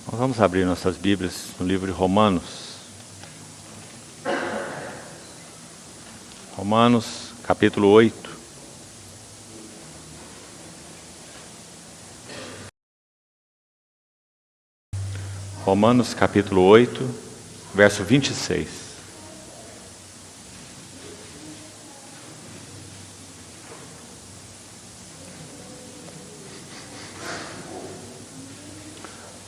Nós vamos abrir nossas Bíblias no livro de Romanos. Romanos, capítulo 8. Romanos, capítulo 8, verso 26.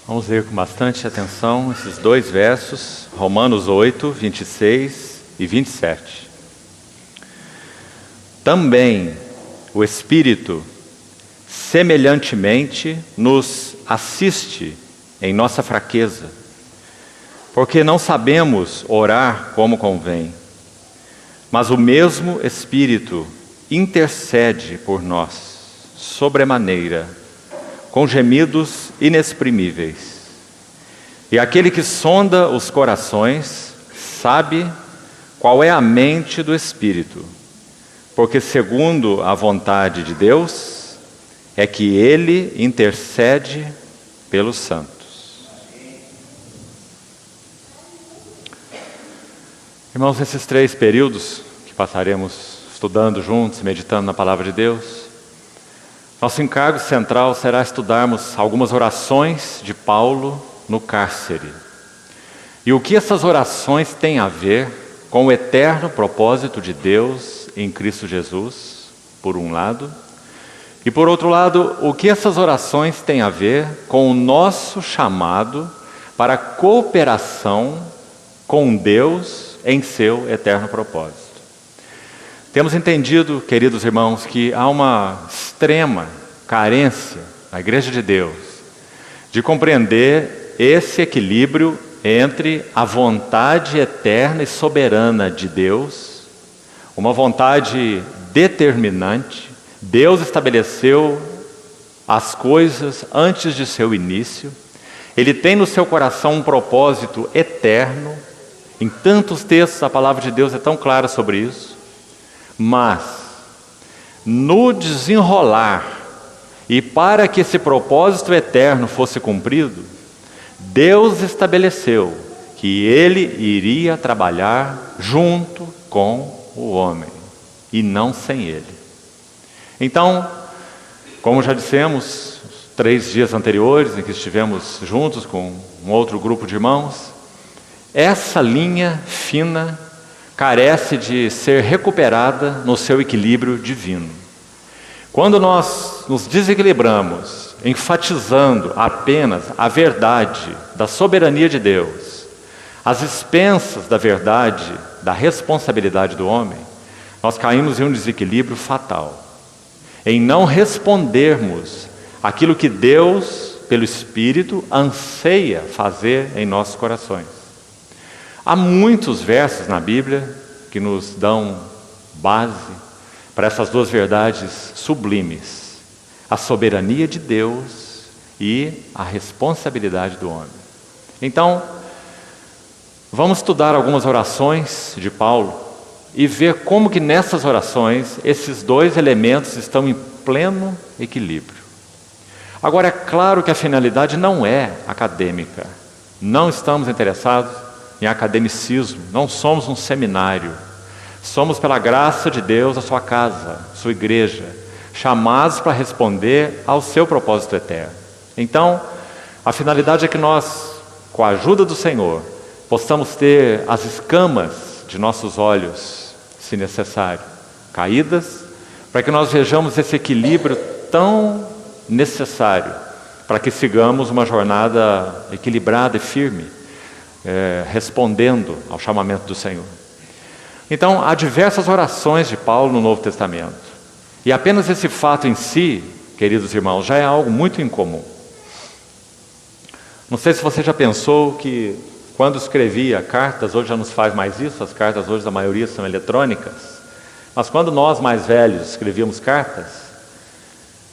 Vamos ler com bastante atenção esses dois versos, Romanos 8, 26 e 27. Também o Espírito, semelhantemente, nos assiste em nossa fraqueza, porque não sabemos orar como convém, mas o mesmo Espírito intercede por nós, sobremaneira, com gemidos inexprimíveis. E aquele que sonda os corações sabe qual é a mente do Espírito, porque segundo a vontade de Deus é que Ele intercede pelos santos. Irmãos, nesses 3 períodos que passaremos estudando juntos, meditando na Palavra de Deus, nosso encargo central será estudarmos algumas orações de Paulo no cárcere. E o que essas orações têm a ver com o eterno propósito de Deus em Cristo Jesus, por um lado, e por outro lado, o que essas orações têm a ver com o nosso chamado para a cooperação com Deus em seu eterno propósito. Temos entendido, queridos irmãos, que há uma extrema carência na Igreja de Deus de compreender esse equilíbrio entre a vontade eterna e soberana de Deus, uma vontade determinante. Deus estabeleceu as coisas antes de seu início. Ele tem no seu coração um propósito eterno. Em tantos textos a palavra de Deus é tão clara sobre isso. Mas, no desenrolar, e para que esse propósito eterno fosse cumprido, Deus estabeleceu que Ele iria trabalhar junto com o homem, e não sem Ele. Então, como já dissemos, 3 dias anteriores, em que estivemos juntos com um outro grupo de irmãos, essa linha fina carece de ser recuperada no seu equilíbrio divino. Quando nós nos desequilibramos, enfatizando apenas a verdade da soberania de Deus, às expensas da verdade, da responsabilidade do homem, nós caímos em um desequilíbrio fatal, em não respondermos aquilo que Deus, pelo Espírito, anseia fazer em nossos corações. Há muitos versos na Bíblia que nos dão base para essas duas verdades sublimes: a soberania de Deus e a responsabilidade do homem. Então, vamos estudar algumas orações de Paulo e ver como que nessas orações esses dois elementos estão em pleno equilíbrio. Agora, é claro que a finalidade não é acadêmica. Não estamos interessados em academicismo, não somos um seminário. Somos, pela graça de Deus, a sua casa, sua igreja, chamados para responder ao seu propósito eterno. Então, a finalidade é que nós, com a ajuda do Senhor, possamos ter as escamas de nossos olhos, se necessário, caídas, para que nós vejamos esse equilíbrio tão necessário, para que sigamos uma jornada equilibrada e firme, respondendo ao chamamento do Senhor. Então, há diversas orações de Paulo no Novo Testamento. E apenas esse fato em si, queridos irmãos, já é algo muito incomum. Não sei se você já pensou que quando escrevia cartas, hoje já não se faz mais isso, as cartas hoje a maioria são eletrônicas, mas quando nós mais velhos escrevíamos cartas,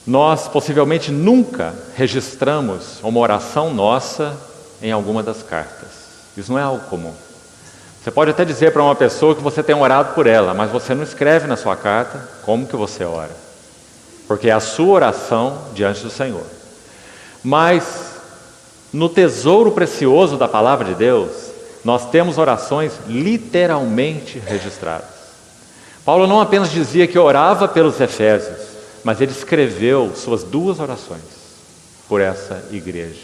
nós possivelmente nunca registramos uma oração nossa em alguma das cartas. Isso não é algo comum. Você pode até dizer para uma pessoa que você tem orado por ela, mas você não escreve na sua carta como que você ora, porque é a sua oração diante do Senhor. Mas No tesouro precioso da palavra de Deus, nós temos orações literalmente registradas. Paulo não apenas dizia que orava pelos Efésios, mas ele escreveu suas 2 orações por essa igreja.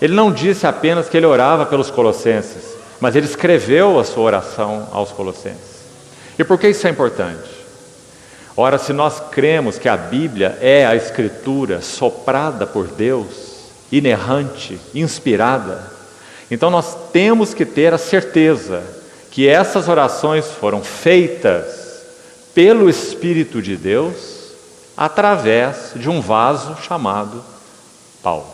Ele não disse apenas que ele orava pelos Colossenses, mas ele escreveu a sua oração aos Colossenses. E por que isso é importante? Ora, se nós cremos que a Bíblia é a Escritura soprada por Deus, inerrante, inspirada, então nós temos que ter a certeza que essas orações foram feitas pelo Espírito de Deus através de um vaso chamado Paulo.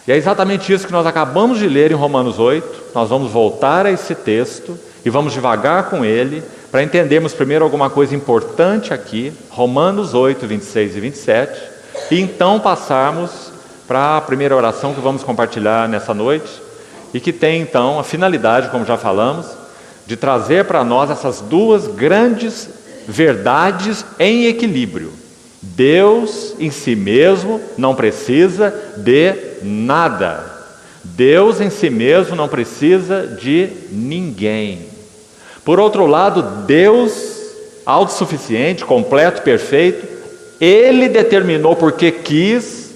E é exatamente isso que nós acabamos de ler em Romanos 8. Nós vamos voltar a esse texto e vamos devagar com ele para entendermos primeiro alguma coisa importante aqui, Romanos 8, 26 e 27, e então passarmos para a primeira oração que vamos compartilhar nessa noite e que tem então a finalidade, como já falamos, de trazer para nós essas 2 grandes verdades em equilíbrio. Deus em si mesmo não precisa de nada. Deus em si mesmo não precisa de ninguém. Por outro lado, Deus, autossuficiente, completo, perfeito, Ele determinou porque quis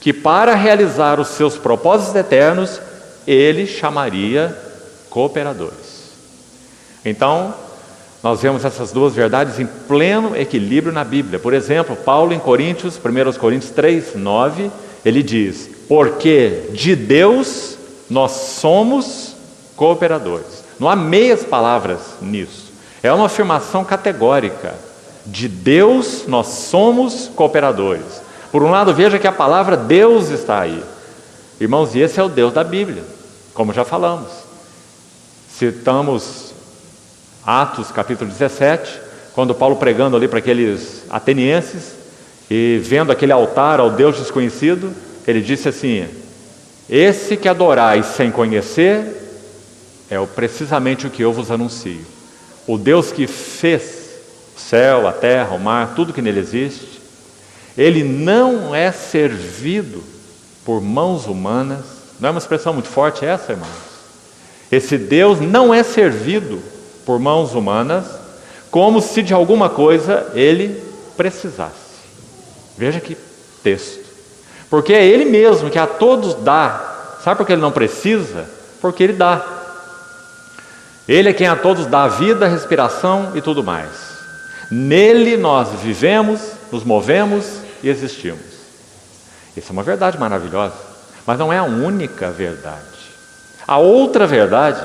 que para realizar os seus propósitos eternos, Ele chamaria cooperadores. Então, nós vemos essas 2 verdades em pleno equilíbrio na Bíblia. Por exemplo, Paulo em Coríntios, 1 Coríntios 3, 9, ele diz: porque de Deus nós somos cooperadores. Não há meias palavras nisso. É uma afirmação categórica. De Deus nós somos cooperadores. Por um lado, veja que a palavra Deus está aí. Irmãos, e esse é o Deus da Bíblia, como já falamos. Citamos Atos capítulo 17, quando Paulo pregando ali para aqueles atenienses e vendo aquele altar ao Deus desconhecido, ele disse assim: esse que adorais sem conhecer é precisamente o que eu vos anuncio. O Deus que fez o céu, a terra, o mar, tudo que nele existe, ele não é servido por mãos humanas. Não é uma expressão muito forte essa, irmãos? Esse Deus não é servido por mãos humanas, como se de alguma coisa ele precisasse. Veja que texto. Porque é ele mesmo que a todos dá. Sabe por que ele não precisa? Porque ele dá. Ele é quem a todos dá a vida, a respiração e tudo mais. Nele nós vivemos, nos movemos e existimos. Isso é uma verdade maravilhosa, mas não é a única verdade. A outra verdade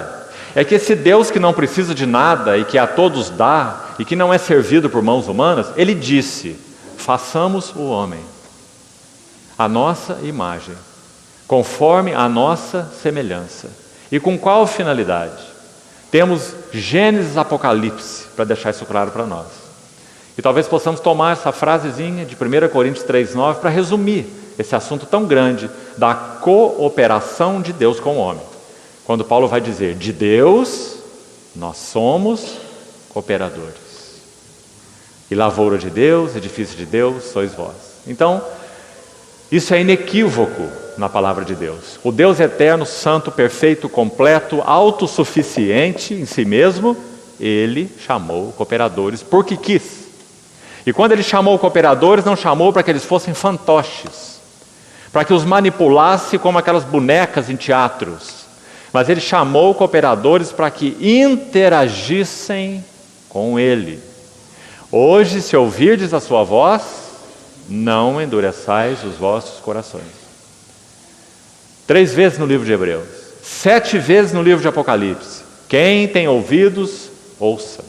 é que esse Deus que não precisa de nada e que a todos dá e que não é servido por mãos humanas, ele disse: façamos o homem à nossa imagem, conforme a nossa semelhança. E com qual finalidade? Temos Gênesis e Apocalipse para deixar isso claro para nós. E talvez possamos tomar essa frasezinha de 1 Coríntios 3,9 para resumir esse assunto tão grande da cooperação de Deus com o homem. Quando Paulo vai dizer: de Deus nós somos cooperadores. E lavoura de Deus, edifício de Deus, sois vós. Então, isso é inequívoco na palavra de Deus. O Deus eterno, santo, perfeito, completo, autossuficiente em si mesmo, ele chamou cooperadores porque quis. E quando ele chamou cooperadores, não chamou para que eles fossem fantoches, para que os manipulasse como aquelas bonecas em teatros, mas ele chamou cooperadores para que interagissem com ele. Hoje, se ouvirdes a sua voz, não endureçais os vossos corações. 3 vezes no livro de Hebreus, 7 vezes no livro de Apocalipse. Quem tem ouvidos, ouça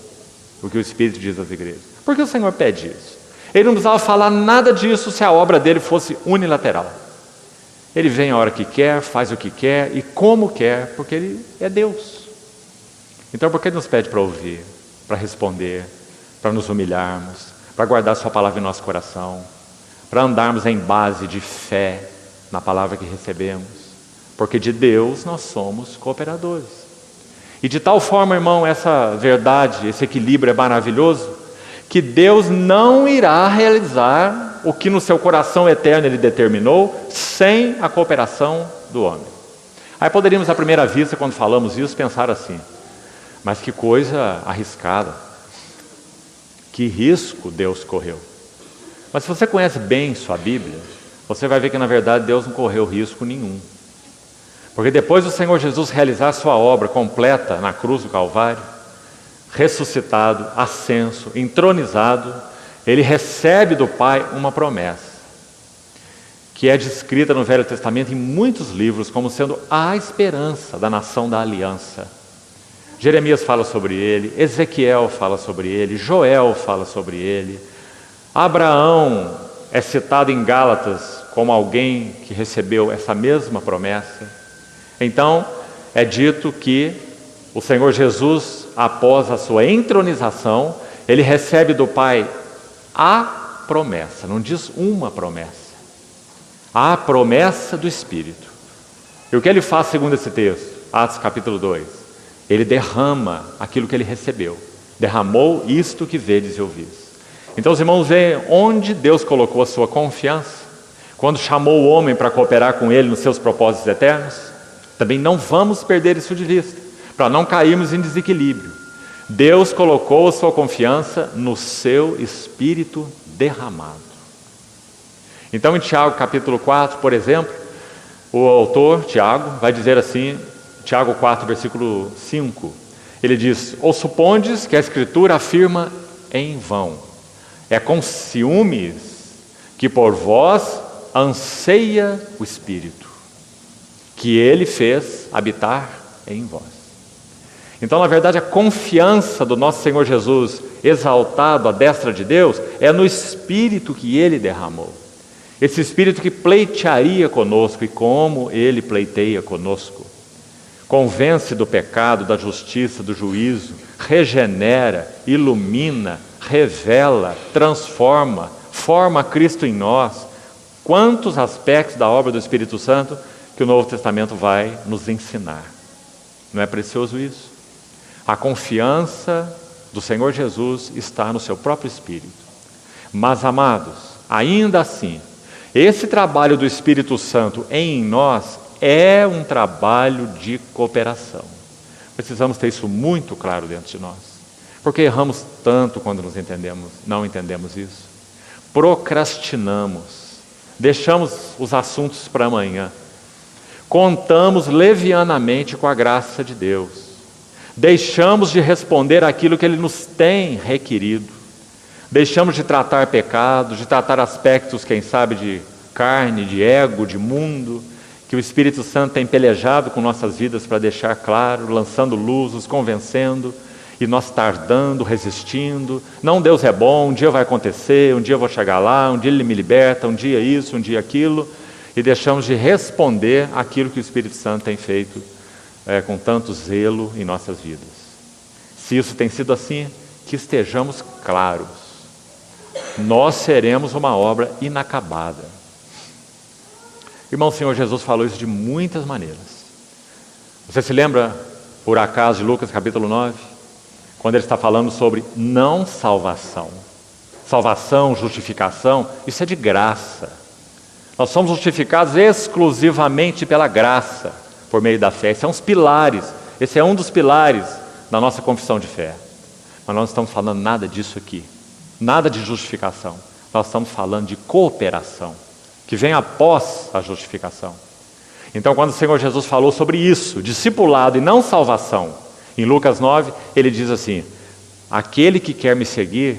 o que o Espírito diz às igrejas. Por que o Senhor pede isso? Ele não precisava falar nada disso se a obra dele fosse unilateral. Ele vem a hora que quer, faz o que quer e como quer, porque ele é Deus. Então por que ele nos pede para ouvir, para responder, para nos humilharmos, para guardar sua palavra em nosso coração, para andarmos em base de fé na palavra que recebemos? Porque de Deus nós somos cooperadores. E de tal forma, irmão, essa verdade, esse equilíbrio é maravilhoso, que Deus não irá realizar o que no seu coração eterno ele determinou, sem a cooperação do homem. Aí poderíamos, à primeira vista, quando falamos isso, pensar assim: mas que coisa arriscada, que risco Deus correu. Mas se você conhece bem sua Bíblia, você vai ver que na verdade Deus não correu risco nenhum. Porque depois do Senhor Jesus realizar sua obra completa na cruz do Calvário, ressuscitado, ascenso, entronizado, Ele recebe do Pai uma promessa, que é descrita no Velho Testamento em muitos livros como sendo a esperança da nação da aliança. Jeremias fala sobre ele, Ezequiel fala sobre ele, Joel fala sobre ele, Abraão é citado em Gálatas como alguém que recebeu essa mesma promessa. Então, é dito que o Senhor Jesus, após a sua entronização, Ele recebe do Pai a promessa, não diz uma promessa, a promessa do Espírito. E o que Ele faz segundo esse texto? Atos capítulo 2. Ele derrama aquilo que Ele recebeu. Derramou isto que vedes e ouvis. Então os irmãos veem onde Deus colocou a sua confiança, quando chamou o homem para cooperar com Ele nos seus propósitos eternos. Também não vamos perder isso de vista, para não cairmos em desequilíbrio. Deus colocou a sua confiança no seu Espírito derramado. Então em Tiago capítulo 4, por exemplo, o autor, Tiago, vai dizer assim, Tiago 4, versículo 5, ele diz: ou supondes que a Escritura afirma em vão, é com ciúmes que por vós anseia o Espírito, que Ele fez habitar em vós. Então, na verdade, a confiança do nosso Senhor Jesus, exaltado à destra de Deus, é no Espírito que Ele derramou. Esse Espírito que pleitearia conosco, e como Ele pleiteia conosco. Convence do pecado, da justiça, do juízo, regenera, ilumina, revela, transforma, forma Cristo em nós. Quantos aspectos da obra do Espírito Santo que o Novo Testamento vai nos ensinar. Não é precioso isso? A confiança do Senhor Jesus está no seu próprio Espírito. Mas, amados, ainda assim, esse trabalho do Espírito Santo em nós é um trabalho de cooperação. Precisamos ter isso muito claro dentro de nós. Porque erramos tanto quando não entendemos isso. Procrastinamos, deixamos os assuntos para amanhã. Contamos levianamente com a graça de Deus. Deixamos de responder aquilo que Ele nos tem requerido. Deixamos de tratar pecados, de tratar aspectos, quem sabe, de carne, de ego, de mundo, que o Espírito Santo tem pelejado com nossas vidas para deixar claro, lançando luz, nos convencendo, e nós tardando, resistindo. Não, Deus é bom, um dia vai acontecer, um dia eu vou chegar lá, um dia Ele me liberta, um dia isso, um dia aquilo. E deixamos de responder aquilo que o Espírito Santo tem feito com tanto zelo em nossas vidas. Se isso tem sido assim, que estejamos claros. Nós seremos uma obra inacabada. Irmão, o Senhor Jesus falou isso de muitas maneiras. Você se lembra, por acaso, de Lucas capítulo 9? Quando Ele está falando sobre não salvação. Salvação, justificação, isso é de graça. Nós somos justificados exclusivamente pela graça, por meio da fé. Esses são os pilares, esse é um dos pilares da nossa confissão de fé. Mas nós não estamos falando nada disso aqui, nada de justificação. Nós estamos falando de cooperação, que vem após a justificação. Então, quando o Senhor Jesus falou sobre isso, discipulado e não salvação, em Lucas 9, Ele diz assim: aquele que quer me seguir,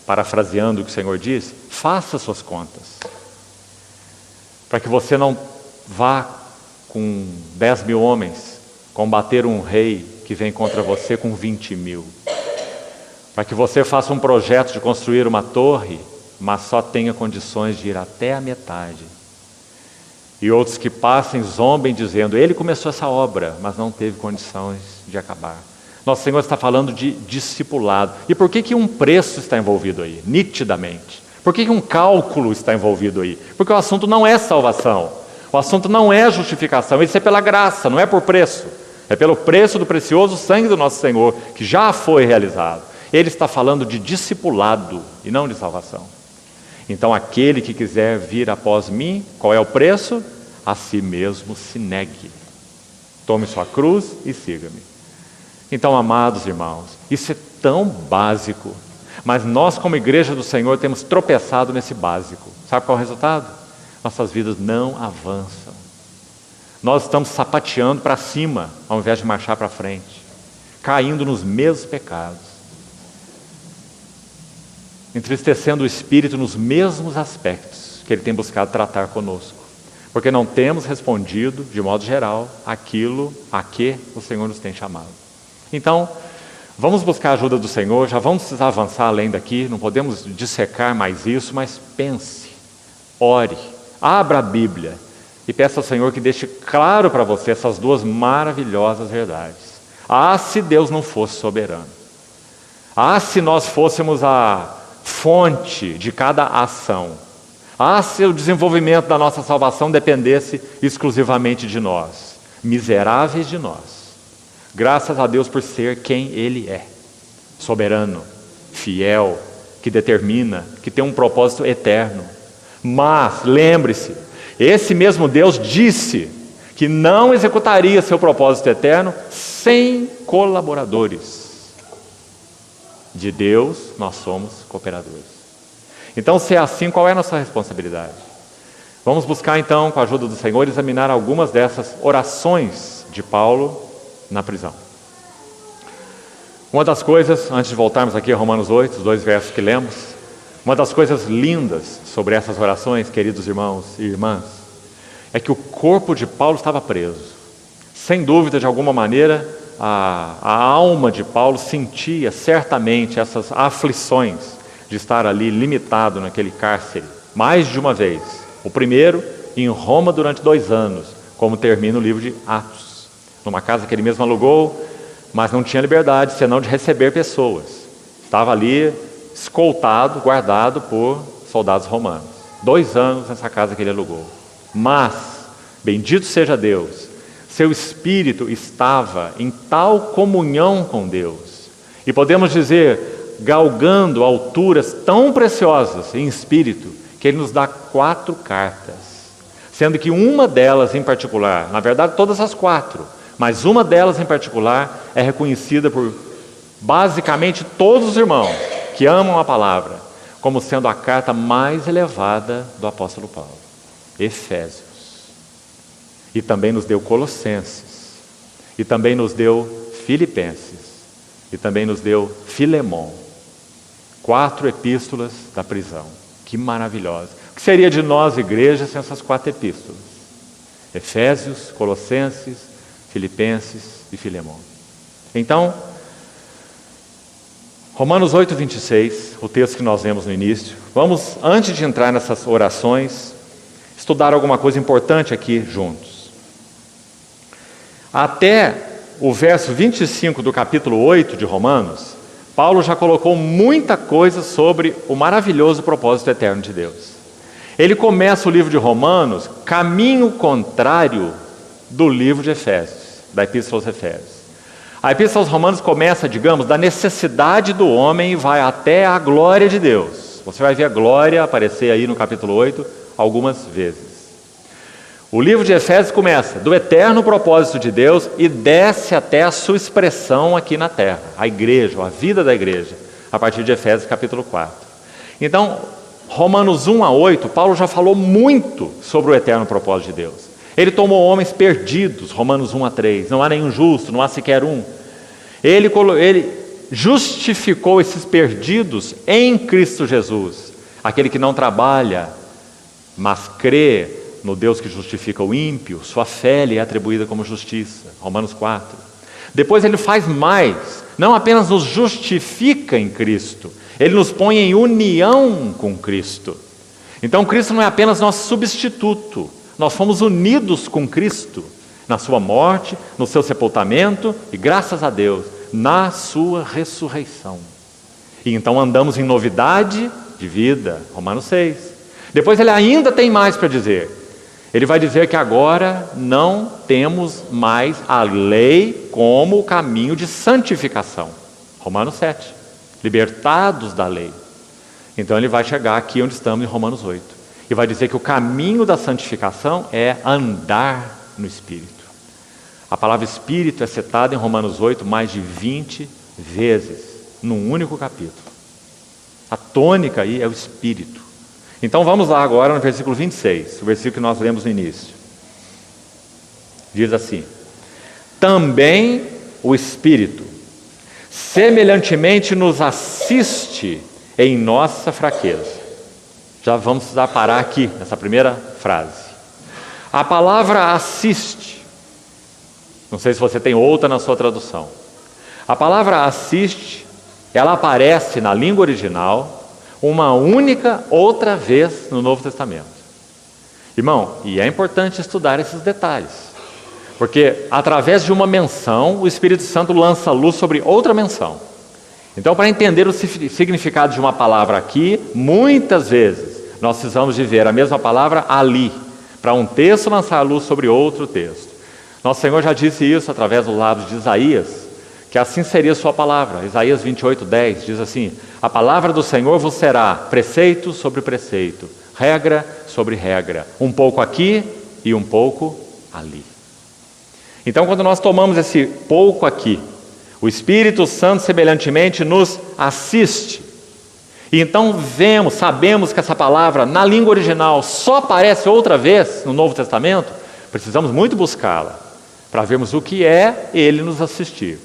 parafraseando o que o Senhor diz, faça suas contas. Para que você não vá com 10 mil homens combater um rei que vem contra você com 20 mil. Para que você faça um projeto de construir uma torre, mas só tenha condições de ir até a metade. E outros que passem zombem dizendo: ele começou essa obra, mas não teve condições de acabar. Nosso Senhor está falando de discipulado. E por que um preço está envolvido aí? Nitidamente. Por que um cálculo está envolvido aí? Porque o assunto não é salvação, o assunto não é justificação, isso é pela graça, não é por preço. É pelo preço do precioso sangue do nosso Senhor, que já foi realizado. Ele está falando de discipulado e não de salvação. Então aquele que quiser vir após mim, qual é o preço? A si mesmo se negue. Tome sua cruz e siga-me. Então, amados irmãos, isso é tão básico, mas nós como igreja do Senhor temos tropeçado nesse básico. Sabe qual é o resultado? Nossas vidas não avançam. Nós estamos sapateando para cima, ao invés de marchar para frente, caindo nos mesmos pecados, entristecendo o Espírito nos mesmos aspectos que Ele tem buscado tratar conosco, porque não temos respondido, de modo geral, aquilo a que o Senhor nos tem chamado. Então, vamos buscar a ajuda do Senhor, já vamos precisar avançar além daqui, não podemos dissecar mais isso, mas pense, ore, abra a Bíblia e peça ao Senhor que deixe claro para você essas duas maravilhosas verdades. Ah, se Deus não fosse soberano. Ah, se nós fôssemos a fonte de cada ação. Ah, se o desenvolvimento da nossa salvação dependesse exclusivamente de nós, miseráveis de nós. Graças a Deus por ser quem Ele é, soberano, fiel, que determina, que tem um propósito eterno. Mas, lembre-se, esse mesmo Deus disse que não executaria seu propósito eterno sem colaboradores. De Deus, nós somos cooperadores. Então, se é assim, qual é a nossa responsabilidade? Vamos buscar então, com a ajuda do Senhor, examinar algumas dessas orações de Paulo na prisão. Uma das coisas, antes de voltarmos aqui a Romanos 8, os 2 versos que lemos, uma das coisas lindas sobre essas orações, queridos irmãos e irmãs, é que o corpo de Paulo estava preso. Sem dúvida, de alguma maneira, a alma de Paulo sentia certamente essas aflições de estar ali limitado naquele cárcere, mais de uma vez. O primeiro, em Roma durante 2 anos, como termina o livro de Atos. Numa casa que ele mesmo alugou, mas não tinha liberdade, senão de receber pessoas. Estava ali escoltado, guardado por soldados romanos. 2 anos nessa casa que ele alugou. Mas, bendito seja Deus, seu espírito estava em tal comunhão com Deus. E podemos dizer, galgando alturas tão preciosas em espírito, que ele nos dá 4 cartas. Sendo que uma delas em particular, na verdade todas as 4, mas uma delas em particular é reconhecida por basicamente todos os irmãos que amam a palavra, como sendo a carta mais elevada do apóstolo Paulo. Efésios. E também nos deu Colossenses. E também nos deu Filipenses. E também nos deu Filemon. 4 epístolas da prisão. Que maravilhosa. O que seria de nós, igreja, sem essas 4 epístolas? Efésios, Colossenses, Filipenses e Filemon. Então, Romanos 8, 26, o texto que nós vemos no início. Vamos, antes de entrar nessas orações, estudar alguma coisa importante aqui juntos. Até o verso 25 do capítulo 8 de Romanos, Paulo já colocou muita coisa sobre o maravilhoso propósito eterno de Deus. Ele começa o livro de Romanos, caminho contrário do livro de Efésios, da Epístola aos Efésios. A Epístola aos Romanos começa, digamos, da necessidade do homem e vai até a glória de Deus. Você vai ver a glória aparecer aí no capítulo 8 algumas vezes. O livro de Efésios começa do eterno propósito de Deus e desce até a sua expressão aqui na terra, a igreja, a vida da igreja, a partir de Efésios capítulo 4. Então, Romanos 1 a 8, Paulo já falou muito sobre o eterno propósito de Deus. Ele tomou homens perdidos, Romanos 1 a 3, não há nenhum justo, não há sequer um. Ele justificou esses perdidos em Cristo Jesus, aquele que não trabalha, mas crê no Deus que justifica o ímpio, sua fé lhe é atribuída como justiça, Romanos 4. Depois ele faz mais, não apenas nos justifica em Cristo, ele nos põe em união com Cristo. Então Cristo não é apenas nosso substituto, nós fomos unidos com Cristo, na sua morte, no seu sepultamento e, graças a Deus, na sua ressurreição. E então andamos em novidade de vida, Romanos 6. Depois ele ainda tem mais para dizer. Ele vai dizer que agora não temos mais a lei como o caminho de santificação. Romanos 7. Libertados da lei. Então ele vai chegar aqui onde estamos em Romanos 8. E vai dizer que o caminho da santificação é andar no Espírito. A palavra Espírito é citada em Romanos 8 mais de 20 vezes, num único capítulo. A tônica aí é o Espírito. Então vamos lá agora no versículo 26, o versículo que nós lemos no início. Diz assim: também o Espírito semelhantemente nos assiste em nossa fraqueza. Já vamos precisar parar aqui, nessa primeira frase. A palavra assiste, não sei se você tem outra na sua tradução. A palavra assiste, ela aparece na língua original uma única outra vez no Novo Testamento. Irmão, e é importante estudar esses detalhes, porque através de uma menção, o Espírito Santo lança luz sobre outra menção. Então, para entender o significado de uma palavra aqui, muitas vezes nós precisamos de ver a mesma palavra ali, para um texto lançar luz sobre outro texto. Nosso Senhor já disse isso através do lábio de Isaías, que assim seria a sua palavra. Isaías 28:10 diz assim: a palavra do Senhor vos será preceito sobre preceito, regra sobre regra, um pouco aqui e um pouco ali. Então, quando nós tomamos esse pouco aqui, o Espírito Santo semelhantemente nos assiste. E então sabemos que essa palavra na língua original só aparece outra vez no Novo Testamento. Precisamos muito buscá-la para vermos o que é Ele nos assistir.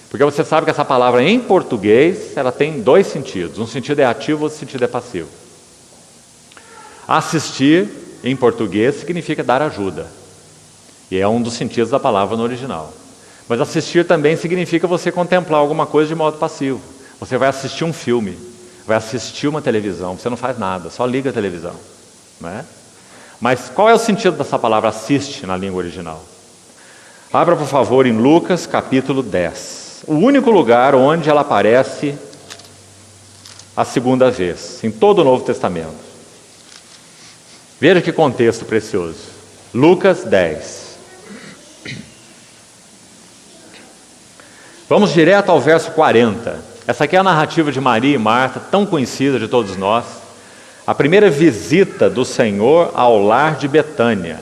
Porque você sabe que essa palavra em português, ela tem dois sentidos. Um sentido é ativo, outro sentido é passivo. Assistir, em português, significa dar ajuda. E é um dos sentidos da palavra no original. Mas assistir também significa você contemplar alguma coisa de modo passivo. Você vai assistir um filme, vai assistir uma televisão, você não faz nada, só liga a televisão. Não é? Mas qual é o sentido dessa palavra assiste na língua original? Abra, por favor, em Lucas, capítulo 10. O único lugar onde ela aparece a segunda vez, em todo o Novo Testamento. Veja que contexto precioso. Lucas 10. Vamos direto ao verso 40. Essa aqui é a narrativa de Maria e Marta, tão conhecida de todos nós. A primeira visita do Senhor ao lar de Betânia.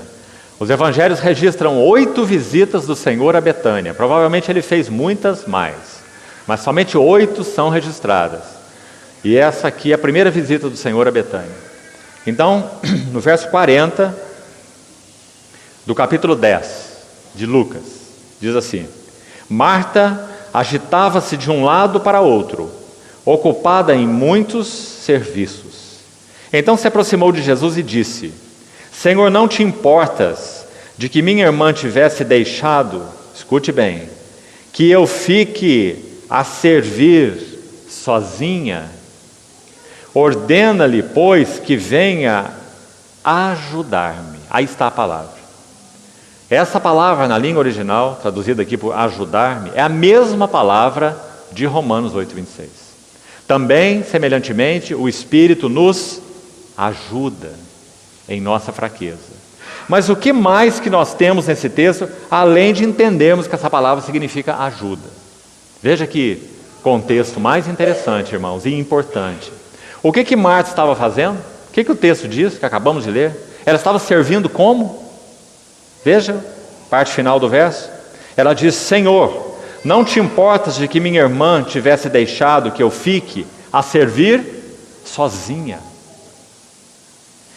Os evangelhos registram 8 visitas do Senhor a Betânia. Provavelmente ele fez muitas mais, mas somente 8 são registradas. E essa aqui é a primeira visita do Senhor a Betânia. Então, no verso 40 do capítulo 10 de Lucas, diz assim: Marta agitava-se de um lado para outro, ocupada em muitos serviços. Então se aproximou de Jesus e disse: Senhor, não te importas de que minha irmã tivesse deixado, escute bem, que eu fique a servir sozinha? Ordena-lhe, pois, que venha ajudar-me. Aí está a palavra. Essa palavra na língua original, traduzida aqui por ajudar-me, é a mesma palavra de Romanos 8:26. Também, semelhantemente, o Espírito nos ajuda em nossa fraqueza. Mas o que mais que nós temos nesse texto, além de entendermos que essa palavra significa ajuda? Veja que contexto mais interessante, irmãos, e importante. O que Marta estava fazendo? O que o texto diz, que acabamos de ler? Ela estava servindo como? Veja, parte final do verso. Ela diz: Senhor, não te importas de que minha irmã tivesse deixado que eu fique a servir sozinha?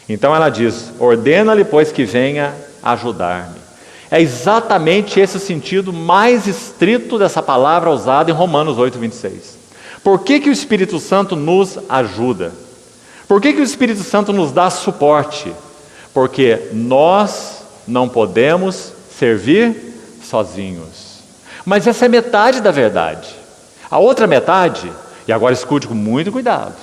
Então ela diz: ordena-lhe, pois, que venha ajudar-me. É exatamente esse o sentido mais estrito dessa palavra usada em Romanos 8:26. Por que o Espírito Santo nos ajuda? Por que o Espírito Santo nos dá suporte? Porque nós não podemos servir sozinhos. Mas essa é metade da verdade. A outra metade, e agora escute com muito cuidado,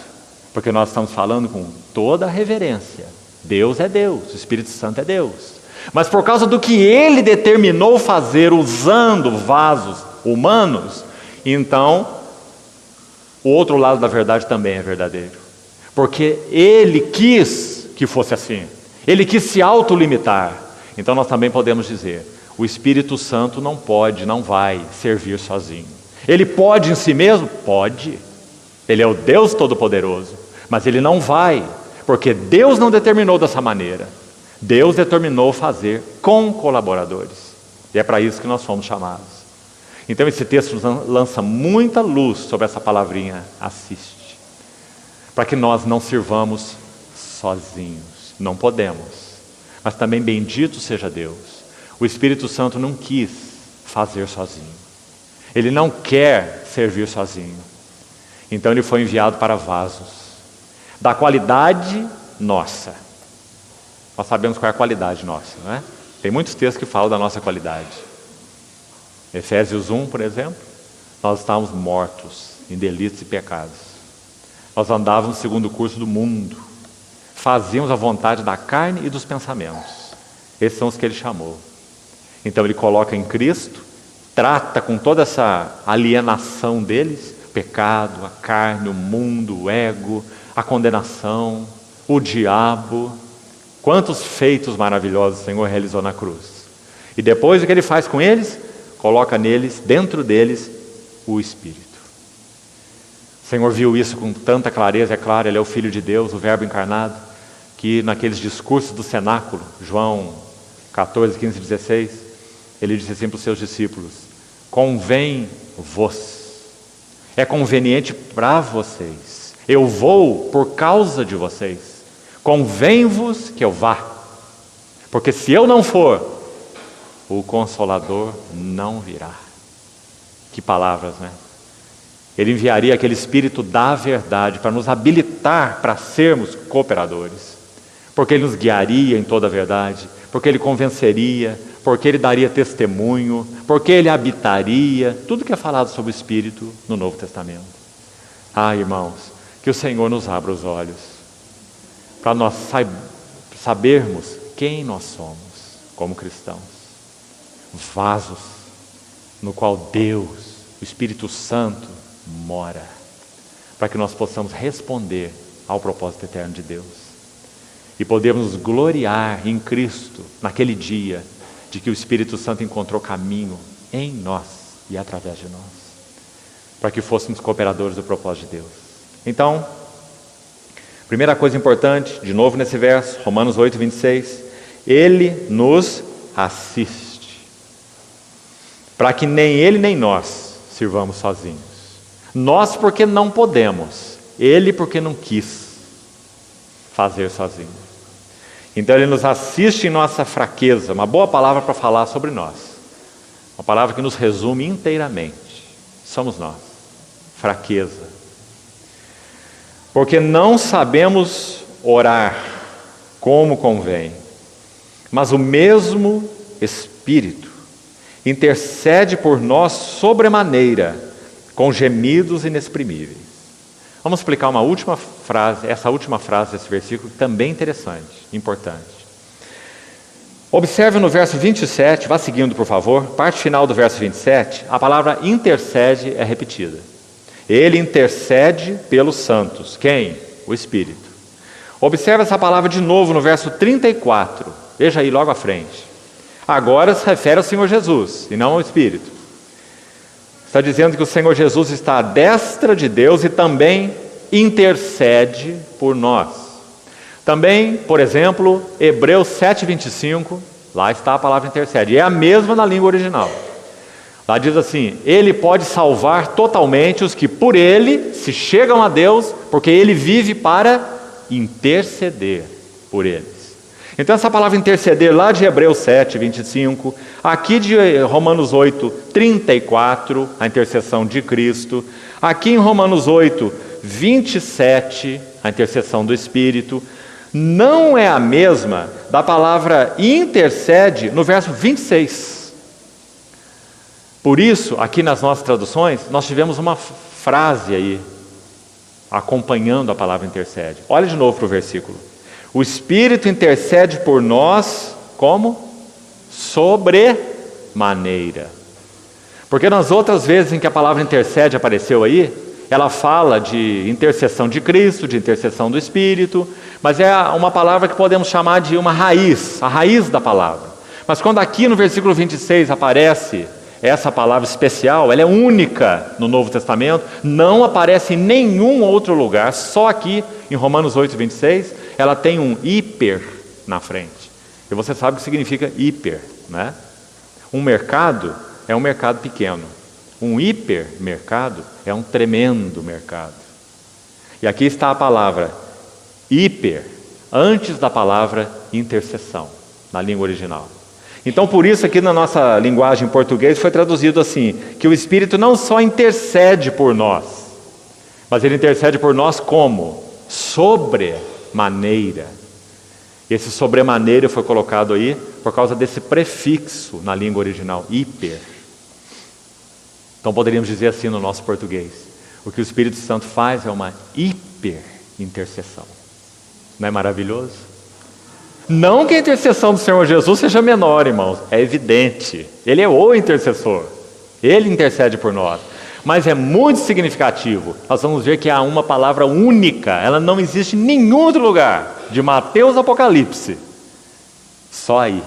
porque nós estamos falando com toda a reverência. Deus é Deus, o Espírito Santo é Deus. Mas por causa do que Ele determinou fazer usando vasos humanos, então o outro lado da verdade também é verdadeiro. Porque Ele quis que fosse assim. Ele quis se autolimitar. Então nós também podemos dizer: o Espírito Santo não pode, não vai servir sozinho. Ele pode em si mesmo? Pode. Ele é o Deus Todo-Poderoso. Mas ele não vai, porque Deus não determinou dessa maneira. Deus determinou fazer com colaboradores. E é para isso que nós fomos chamados. Então esse texto lança muita luz sobre essa palavrinha assiste. Para que nós não sirvamos sozinhos. Não podemos. Mas também bendito seja Deus. O Espírito Santo não quis fazer sozinho. Ele não quer servir sozinho. Então ele foi enviado para vasos. Da qualidade nossa. Nós sabemos qual é a qualidade nossa, não é? Tem muitos textos que falam da nossa qualidade. Efésios 1, por exemplo, nós estávamos mortos em delitos e pecados. Nós andávamos segundo o curso do mundo. Fazíamos a vontade da carne e dos pensamentos. Esses são os que ele chamou. Então ele coloca em Cristo, trata com toda essa alienação deles, o pecado, a carne, o mundo, o ego, a condenação, o diabo. Quantos feitos maravilhosos o Senhor realizou na cruz. E depois o que ele faz com eles? Coloca neles, dentro deles, o Espírito. O Senhor viu isso com tanta clareza, é claro, ele é o Filho de Deus, o Verbo encarnado, que naqueles discursos do cenáculo, João 14, 15, 16, ele disse assim para os seus discípulos: convém-vos, é conveniente para vocês, eu vou por causa de vocês, convém-vos que eu vá, porque se eu não for, o Consolador não virá. Que palavras, né? Ele enviaria aquele Espírito da verdade para nos habilitar para sermos cooperadores, porque Ele nos guiaria em toda a verdade, porque Ele convenceria, porque Ele daria testemunho, porque Ele habitaria, tudo que é falado sobre o Espírito no Novo Testamento. Ah, irmãos, que o Senhor nos abra os olhos, para nós sabermos quem nós somos como cristãos. Vasos no qual Deus, o Espírito Santo, mora, para que nós possamos responder ao propósito eterno de Deus e podemos nos gloriar em Cristo naquele dia de que o Espírito Santo encontrou caminho em nós e através de nós, para que fôssemos cooperadores do propósito de Deus. Então, primeira coisa importante, de novo nesse verso, Romanos 8, 26, Ele nos assiste, para que nem Ele nem nós sirvamos sozinhos. Nós porque não podemos, Ele porque não quis fazer sozinho. Então Ele nos assiste em nossa fraqueza, uma boa palavra para falar sobre nós, uma palavra que nos resume inteiramente, somos nós, fraqueza. Porque não sabemos orar como convém, mas o mesmo Espírito intercede por nós sobremaneira, com gemidos inexprimíveis. Vamos explicar uma última frase, essa última frase desse versículo, também interessante, importante. Observe no verso 27, vá seguindo por favor, parte final do verso 27, a palavra intercede é repetida. Ele intercede pelos santos. Quem? O Espírito. Observe essa palavra de novo no verso 34, veja aí logo à frente. Agora se refere ao Senhor Jesus, e não ao Espírito. Está dizendo que o Senhor Jesus está à destra de Deus e também intercede por nós. Também, por exemplo, Hebreus 7:25, lá está a palavra intercede. É a mesma na língua original. Lá diz assim: Ele pode salvar totalmente os que por Ele se chegam a Deus, porque Ele vive para interceder por eles. Então essa palavra interceder lá de Hebreus 7, 25, aqui de Romanos 8, 34, a intercessão de Cristo, aqui em Romanos 8, 27, a intercessão do Espírito, não é a mesma da palavra intercede no verso 26. Por isso, aqui nas nossas traduções, nós tivemos uma frase aí, acompanhando a palavra intercede. Olha de novo para o versículo. O Espírito intercede por nós como? Sobremaneira. Porque nas outras vezes em que a palavra intercede apareceu aí, ela fala de intercessão de Cristo, de intercessão do Espírito, mas é uma palavra que podemos chamar de uma raiz, a raiz da palavra. Mas quando aqui no versículo 26 aparece essa palavra especial, ela é única no Novo Testamento, não aparece em nenhum outro lugar, só aqui em Romanos 8:26, ela tem um hiper na frente. E você sabe o que significa hiper, né? Um mercado é um mercado pequeno. Um hipermercado é um tremendo mercado. E aqui está a palavra hiper, antes da palavra intercessão, na língua original. Então, por isso aqui na nossa linguagem portuguesa foi traduzido assim, que o Espírito não só intercede por nós, mas ele intercede por nós como? Sobremaneira. Esse sobremaneira foi colocado aí por causa desse prefixo na língua original, hiper. Então poderíamos dizer assim no nosso português, o que o Espírito Santo faz é uma hiper-intercessão. Não é maravilhoso? Não que a intercessão do Senhor Jesus seja menor, irmãos, é evidente. Ele é o intercessor, ele intercede por nós. Mas é muito significativo. Nós vamos ver que há uma palavra única, ela não existe em nenhum outro lugar, de Mateus a Apocalipse. Só aí,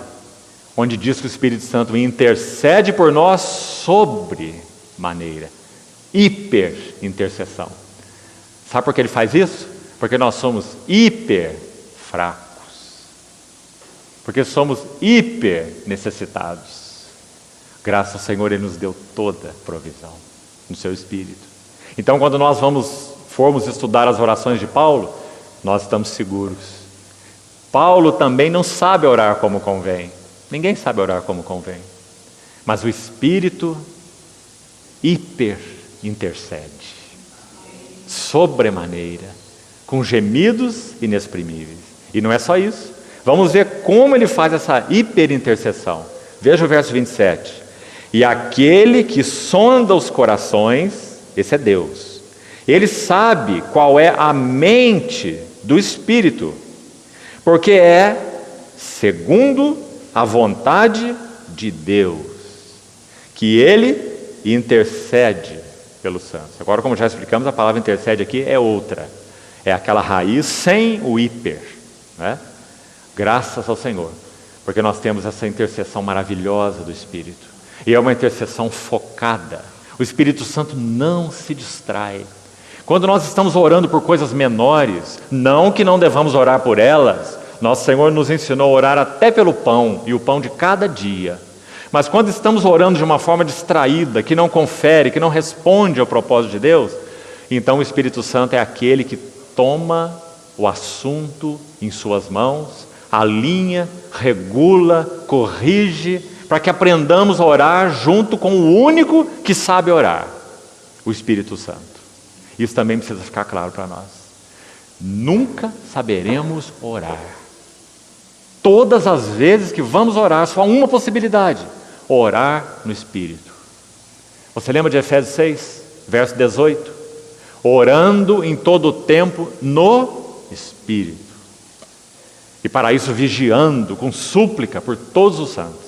onde diz que o Espírito Santo intercede por nós sobre maneira. Hiper-intercessão. Sabe por que ele faz isso? Porque nós somos hiper fracos. Porque somos hiper necessitados. Graças ao Senhor, Ele nos deu toda a provisão no seu Espírito. Então, quando nós formos estudar as orações de Paulo, nós estamos seguros. Paulo também não sabe orar como convém. Ninguém sabe orar como convém. Mas o Espírito hiper intercede. Sobremaneira. Com gemidos inexprimíveis. E não é só isso. Vamos ver como ele faz essa hiperintercessão. Veja o verso 27. E aquele que sonda os corações, esse é Deus. Ele sabe qual é a mente do Espírito, porque é segundo a vontade de Deus, que ele intercede pelos santos. Agora, como já explicamos, a palavra intercede aqui é outra. É aquela raiz sem o hiper, né? Graças ao Senhor, porque nós temos essa intercessão maravilhosa do Espírito. E é uma intercessão focada. O Espírito Santo não se distrai. Quando nós estamos orando por coisas menores, não que não devamos orar por elas, nosso Senhor nos ensinou a orar até pelo pão, e o pão de cada dia. Mas quando estamos orando de uma forma distraída, que não confere, que não responde ao propósito de Deus, então o Espírito Santo é aquele que toma o assunto em suas mãos, alinha, regula, corrige, para que aprendamos a orar junto com o único que sabe orar, o Espírito Santo. Isso também precisa ficar claro para nós. Nunca saberemos orar. Todas as vezes que vamos orar, só há uma possibilidade: orar no Espírito. Você lembra de Efésios 6, verso 18? Orando em todo o tempo no Espírito. E para isso vigiando com súplica por todos os santos,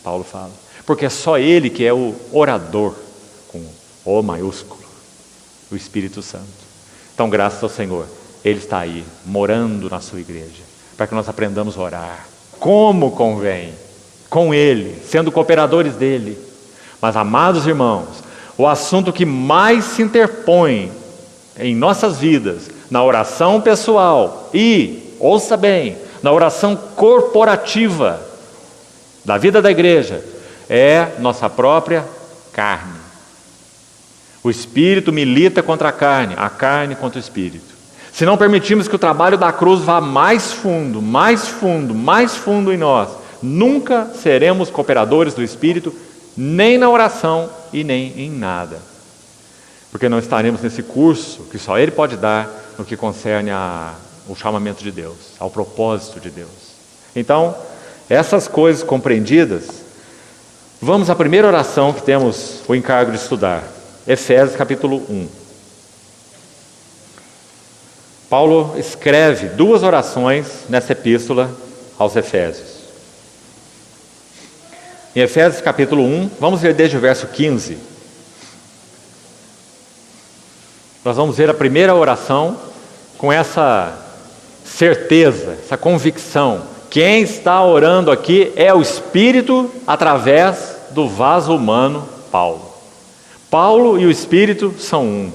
Paulo fala. Porque é só Ele que é o orador, com O maiúsculo, o Espírito Santo. Então, graças ao Senhor, Ele está aí, morando na sua igreja, para que nós aprendamos a orar, como convém, com Ele, sendo cooperadores dEle. Mas, amados irmãos, o assunto que mais se interpõe em nossas vidas, na oração pessoal e, ouça bem, na oração corporativa da vida da igreja, é nossa própria carne. O Espírito milita contra a carne contra o Espírito. Se não permitirmos que o trabalho da cruz vá mais fundo, mais fundo, mais fundo em nós, nunca seremos cooperadores do Espírito, nem na oração e nem em nada. Porque não estaremos nesse curso que só Ele pode dar no que concerne o chamamento de Deus, ao propósito de Deus. Então, essas coisas compreendidas, vamos à primeira oração que temos o encargo de estudar. Efésios capítulo 1. Paulo escreve 2 orações nessa epístola aos Efésios. Em Efésios capítulo 1, vamos ver desde o verso 15. Nós vamos ver a primeira oração com essa certeza, essa convicção. Quem está orando aqui é o Espírito através do vaso humano, Paulo. Paulo e o Espírito são um,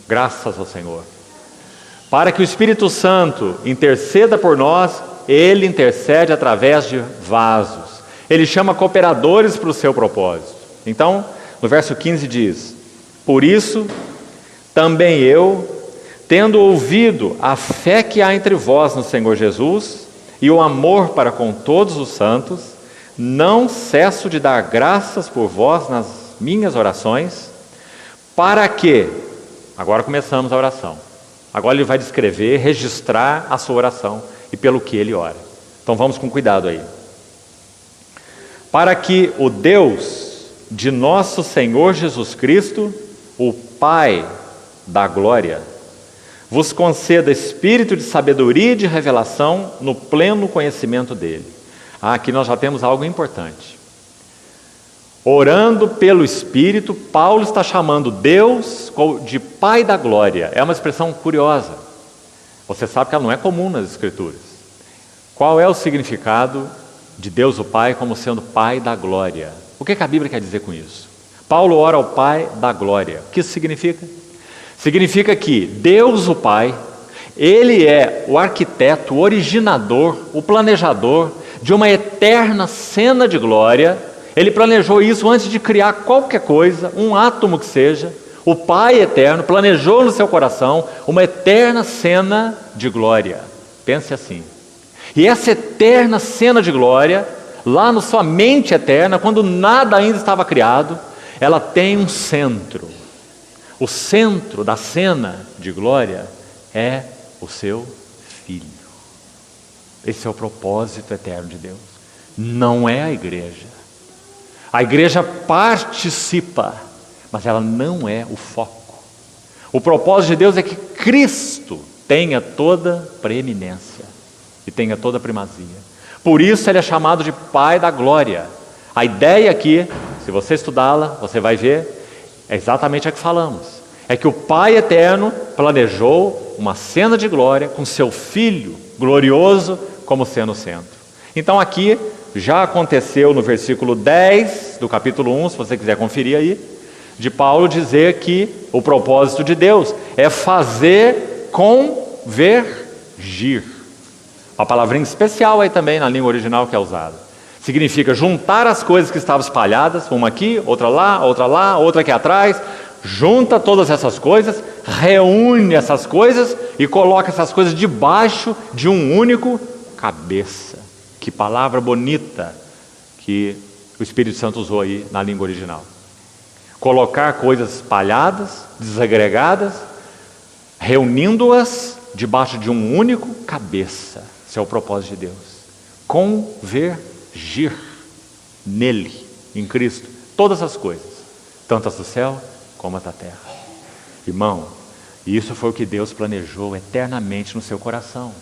graças ao Senhor. Para que o Espírito Santo interceda por nós, ele intercede através de vasos. Ele chama cooperadores para o seu propósito. Então, no verso 15 diz: por isso, também eu, tendo ouvido a fé que há entre vós no Senhor Jesus e o amor para com todos os santos, não cesso de dar graças por vós nas minhas orações, para que, agora começamos a oração, agora ele vai descrever, registrar a sua oração e pelo que ele ora. Então vamos com cuidado aí. Para que o Deus de nosso Senhor Jesus Cristo, o Pai da glória, vos conceda espírito de sabedoria e de revelação no pleno conhecimento dele. Aqui nós já temos algo importante. Orando pelo Espírito, Paulo está chamando Deus de Pai da glória. É uma expressão curiosa. Você sabe que ela não é comum nas Escrituras. Qual é o significado de Deus o Pai como sendo Pai da glória? O que a Bíblia quer dizer com isso? Paulo ora ao Pai da glória. O que isso significa? Significa que Deus o Pai, Ele é o arquiteto, o originador, o planejador de uma eterna cena de glória. Ele planejou isso antes de criar qualquer coisa, um átomo que seja. O Pai eterno planejou no seu coração uma eterna cena de glória. Pense assim. E essa eterna cena de glória, lá na sua mente eterna, quando nada ainda estava criado, ela tem um centro. O centro da cena de glória é o seu Filho. Esse é o propósito eterno de Deus. Não é a igreja. A igreja participa, mas ela não é o foco. O propósito de Deus é que Cristo tenha toda preeminência e tenha toda primazia. Por isso ele é chamado de Pai da glória. A ideia aqui, se você estudá-la, você vai ver, é exatamente a que falamos. É que o Pai eterno planejou uma cena de glória com seu Filho glorioso como sendo o centro. Então aqui já aconteceu no versículo 10 do capítulo 1, se você quiser conferir aí, de Paulo dizer que o propósito de Deus é fazer convergir. Uma palavrinha especial aí também na língua original que é usada. Significa juntar as coisas que estavam espalhadas, uma aqui, outra lá, outra aqui atrás. Junta todas essas coisas, reúne essas coisas e coloca essas coisas debaixo de um único cabeça. Que palavra bonita que o Espírito Santo usou aí na língua original. Colocar coisas espalhadas, desagregadas, reunindo-as debaixo de um único cabeça. Esse é o propósito de Deus. Convergir nele, em Cristo, todas as coisas, tanto as do céu como as da terra. Irmão, isso foi o que Deus planejou eternamente no seu coração.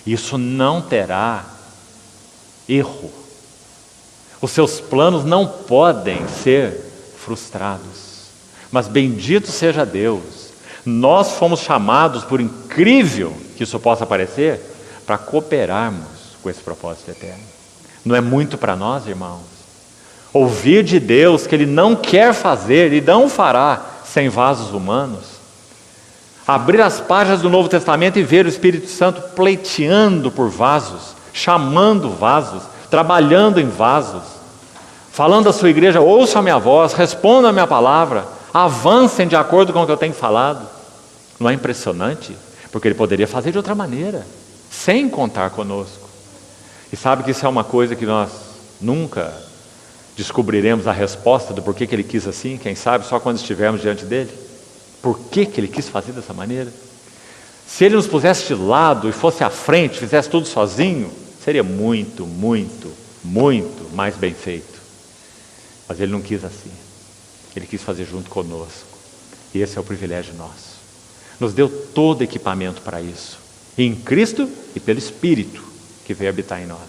Isso não terá erro. Os seus planos não podem ser frustrados. Mas bendito seja Deus, nós fomos chamados, por incrível que isso possa parecer, para cooperarmos com esse propósito eterno. Não é muito para nós, irmãos? Ouvir de Deus que Ele não quer fazer e não fará sem vasos humanos. Abrir as páginas do Novo Testamento e ver o Espírito Santo pleiteando por vasos, chamando vasos, trabalhando em vasos, falando à sua igreja: ouça a minha voz, respondam a minha palavra, avancem de acordo com o que eu tenho falado. Não é impressionante? Porque Ele poderia fazer de outra maneira, sem contar conosco. E sabe que isso é uma coisa que nós nunca descobriremos a resposta do porquê que Ele quis assim, quem sabe só quando estivermos diante dEle. Por que que Ele quis fazer dessa maneira? Se Ele nos pusesse de lado e fosse à frente, fizesse tudo sozinho, seria muito, muito, muito mais bem feito. Mas Ele não quis assim. Ele quis fazer junto conosco. E esse é o privilégio nosso. Nos deu todo equipamento para isso. Em Cristo e pelo Espírito que veio habitar em nós.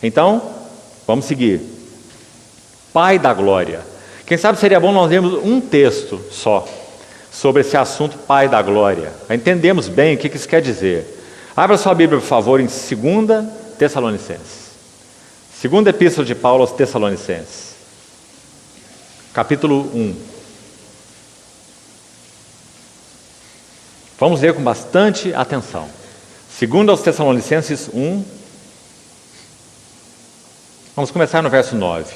Então, vamos seguir. Pai da glória. Quem sabe seria bom nós lermos um texto só sobre esse assunto, Pai da glória. Entendemos bem o que isso quer dizer. Abra sua Bíblia, por favor, em 2 Tessalonicenses. Segunda Epístola de Paulo aos Tessalonicenses. Capítulo 1. Vamos ler com bastante atenção. Segundo aos Tessalonicenses 1, vamos começar no verso 9.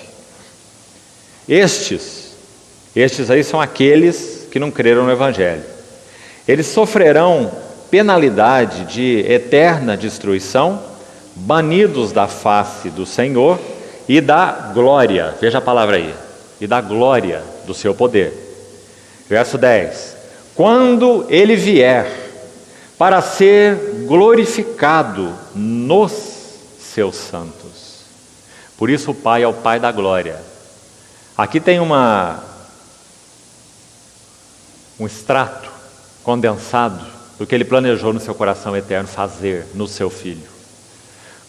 Estes aí são aqueles que não creram no Evangelho. Eles sofrerão penalidade de eterna destruição, banidos da face do Senhor e da glória, veja a palavra aí, e da glória do seu poder. Verso 10: quando ele vier para ser glorificado nos seus santos. Por isso o Pai é o Pai da glória. Aqui tem um extrato condensado do que ele planejou no seu coração eterno fazer no seu Filho.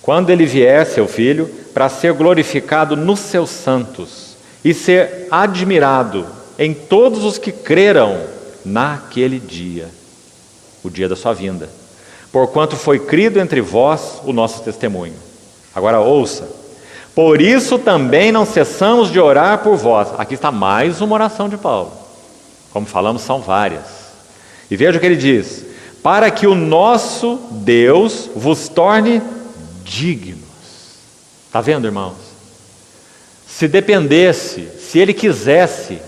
Quando ele vier, seu Filho, para ser glorificado nos seus santos e ser admirado em todos os que creram naquele dia, o dia da sua vinda, porquanto foi crido entre vós o nosso testemunho. Agora ouça: por isso também não cessamos de orar por vós. Aqui está mais uma oração de Paulo. Como falamos, são várias. E veja o que ele diz: para que o nosso Deus vos torne dignos. Está vendo, irmãos? Se dependesse, se ele quisesse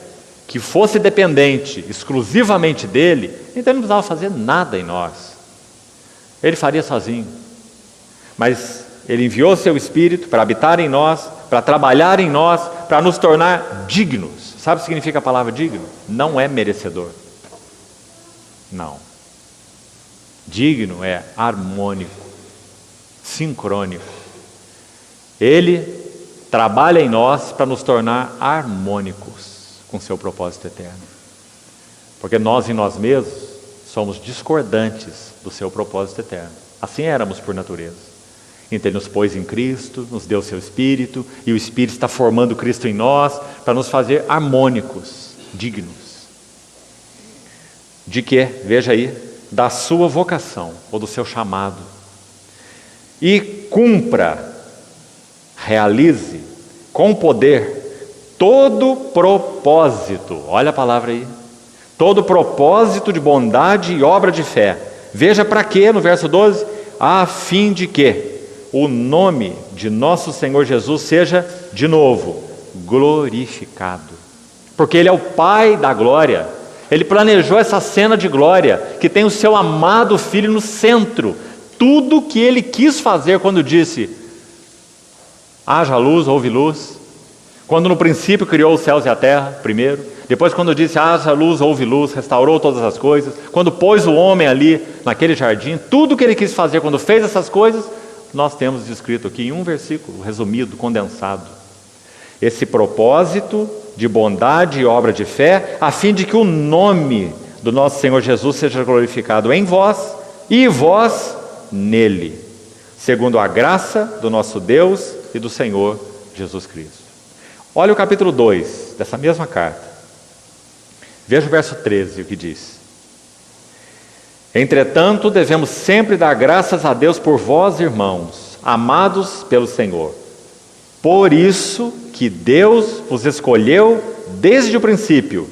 que fosse dependente exclusivamente dele, então ele não precisava fazer nada em nós. Ele faria sozinho. Mas ele enviou seu Espírito para habitar em nós, para trabalhar em nós, para nos tornar dignos. Sabe o que significa a palavra digno? Não é merecedor. Não. Digno é harmônico, sincrônico. Ele trabalha em nós para nos tornar harmônicos com seu propósito eterno. Porque nós em nós mesmos somos discordantes do seu propósito eterno. Assim éramos por natureza. Então ele nos pôs em Cristo, nos deu seu Espírito, e o Espírito está formando Cristo em nós para nos fazer harmônicos, dignos. De quê? Veja aí, da sua vocação ou do seu chamado. E cumpra, realize com poder todo propósito, olha a palavra aí, todo propósito de bondade e obra de fé. Veja para quê, no verso 12, a fim de que o nome de nosso Senhor Jesus seja, de novo, glorificado. Porque Ele é o Pai da glória. Ele planejou essa cena de glória, que tem o seu amado Filho no centro. Tudo que Ele quis fazer quando disse, haja luz, houve luz. Quando no princípio criou os céus e a terra, primeiro. Depois quando disse, haja luz, houve luz, restaurou todas as coisas. Quando pôs o homem ali, naquele jardim, tudo que Ele quis fazer quando fez essas coisas, nós temos descrito aqui em um versículo, resumido, condensado. Esse propósito de bondade e obra de fé, a fim de que o nome do nosso Senhor Jesus seja glorificado em vós e vós nele, segundo a graça do nosso Deus e do Senhor Jesus Cristo. Olha o capítulo 2 dessa mesma carta. Veja o verso 13, o que diz: entretanto, devemos sempre dar graças a Deus por vós, irmãos, amados pelo Senhor. Por isso que Deus vos escolheu desde o princípio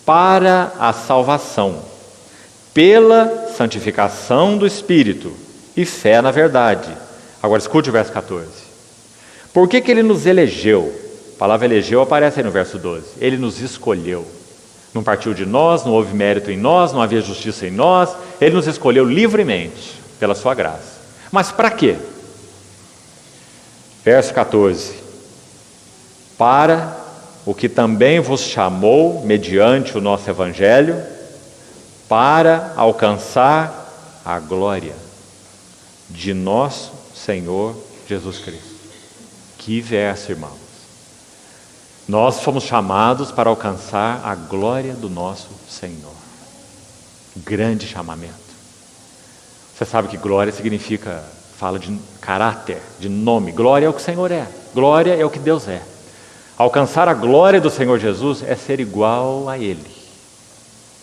para a salvação, pela santificação do Espírito e fé na verdade. Agora escute o verso 14. Por que Ele nos elegeu? A palavra elegeu aparece aí no verso 12. Ele nos escolheu. Não partiu de nós, não houve mérito em nós, não havia justiça em nós. Ele nos escolheu livremente, pela sua graça. Mas para quê? Verso 14. Para o que também vos chamou, mediante o nosso Evangelho, para alcançar a glória de nosso Senhor Jesus Cristo. Que verso, irmãos! Nós fomos chamados para alcançar a glória do nosso Senhor. Grande chamamento. Você sabe que glória significa, fala de caráter, de nome. Glória é o que o Senhor é. Glória é o que Deus é. Alcançar a glória do Senhor Jesus é ser igual a Ele.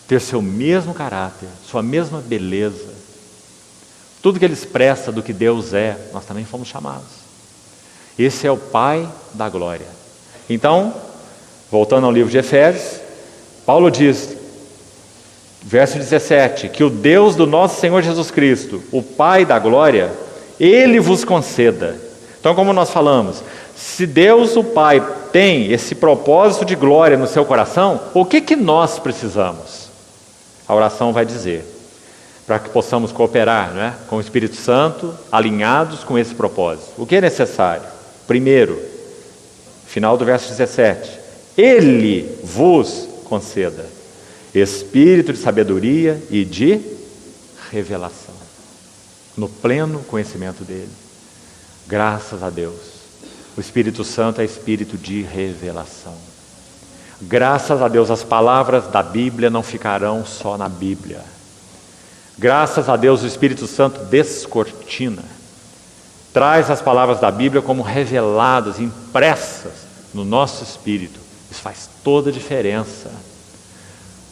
Ter seu mesmo caráter, sua mesma beleza. Tudo que Ele expressa do que Deus é, nós também fomos chamados. Esse é o Pai da glória. Então, voltando ao livro de Efésios, Paulo diz Verso 17, que o Deus do nosso Senhor Jesus Cristo, o Pai da glória, Ele vos conceda. Então, como nós falamos, se Deus, o Pai, tem esse propósito de glória no seu coração, o que nós precisamos? A oração vai dizer, para que possamos cooperar, não é? Com o Espírito Santo, alinhados com esse propósito. O que é necessário? Primeiro, final do verso 17, Ele vos conceda espírito de sabedoria e de revelação, no pleno conhecimento dele. Graças a Deus, o Espírito Santo é espírito de revelação. Graças a Deus, as palavras da Bíblia não ficarão só na Bíblia. Graças a Deus, o Espírito Santo descortina, traz as palavras da Bíblia como reveladas, impressas no nosso espírito. Isso faz toda a diferença.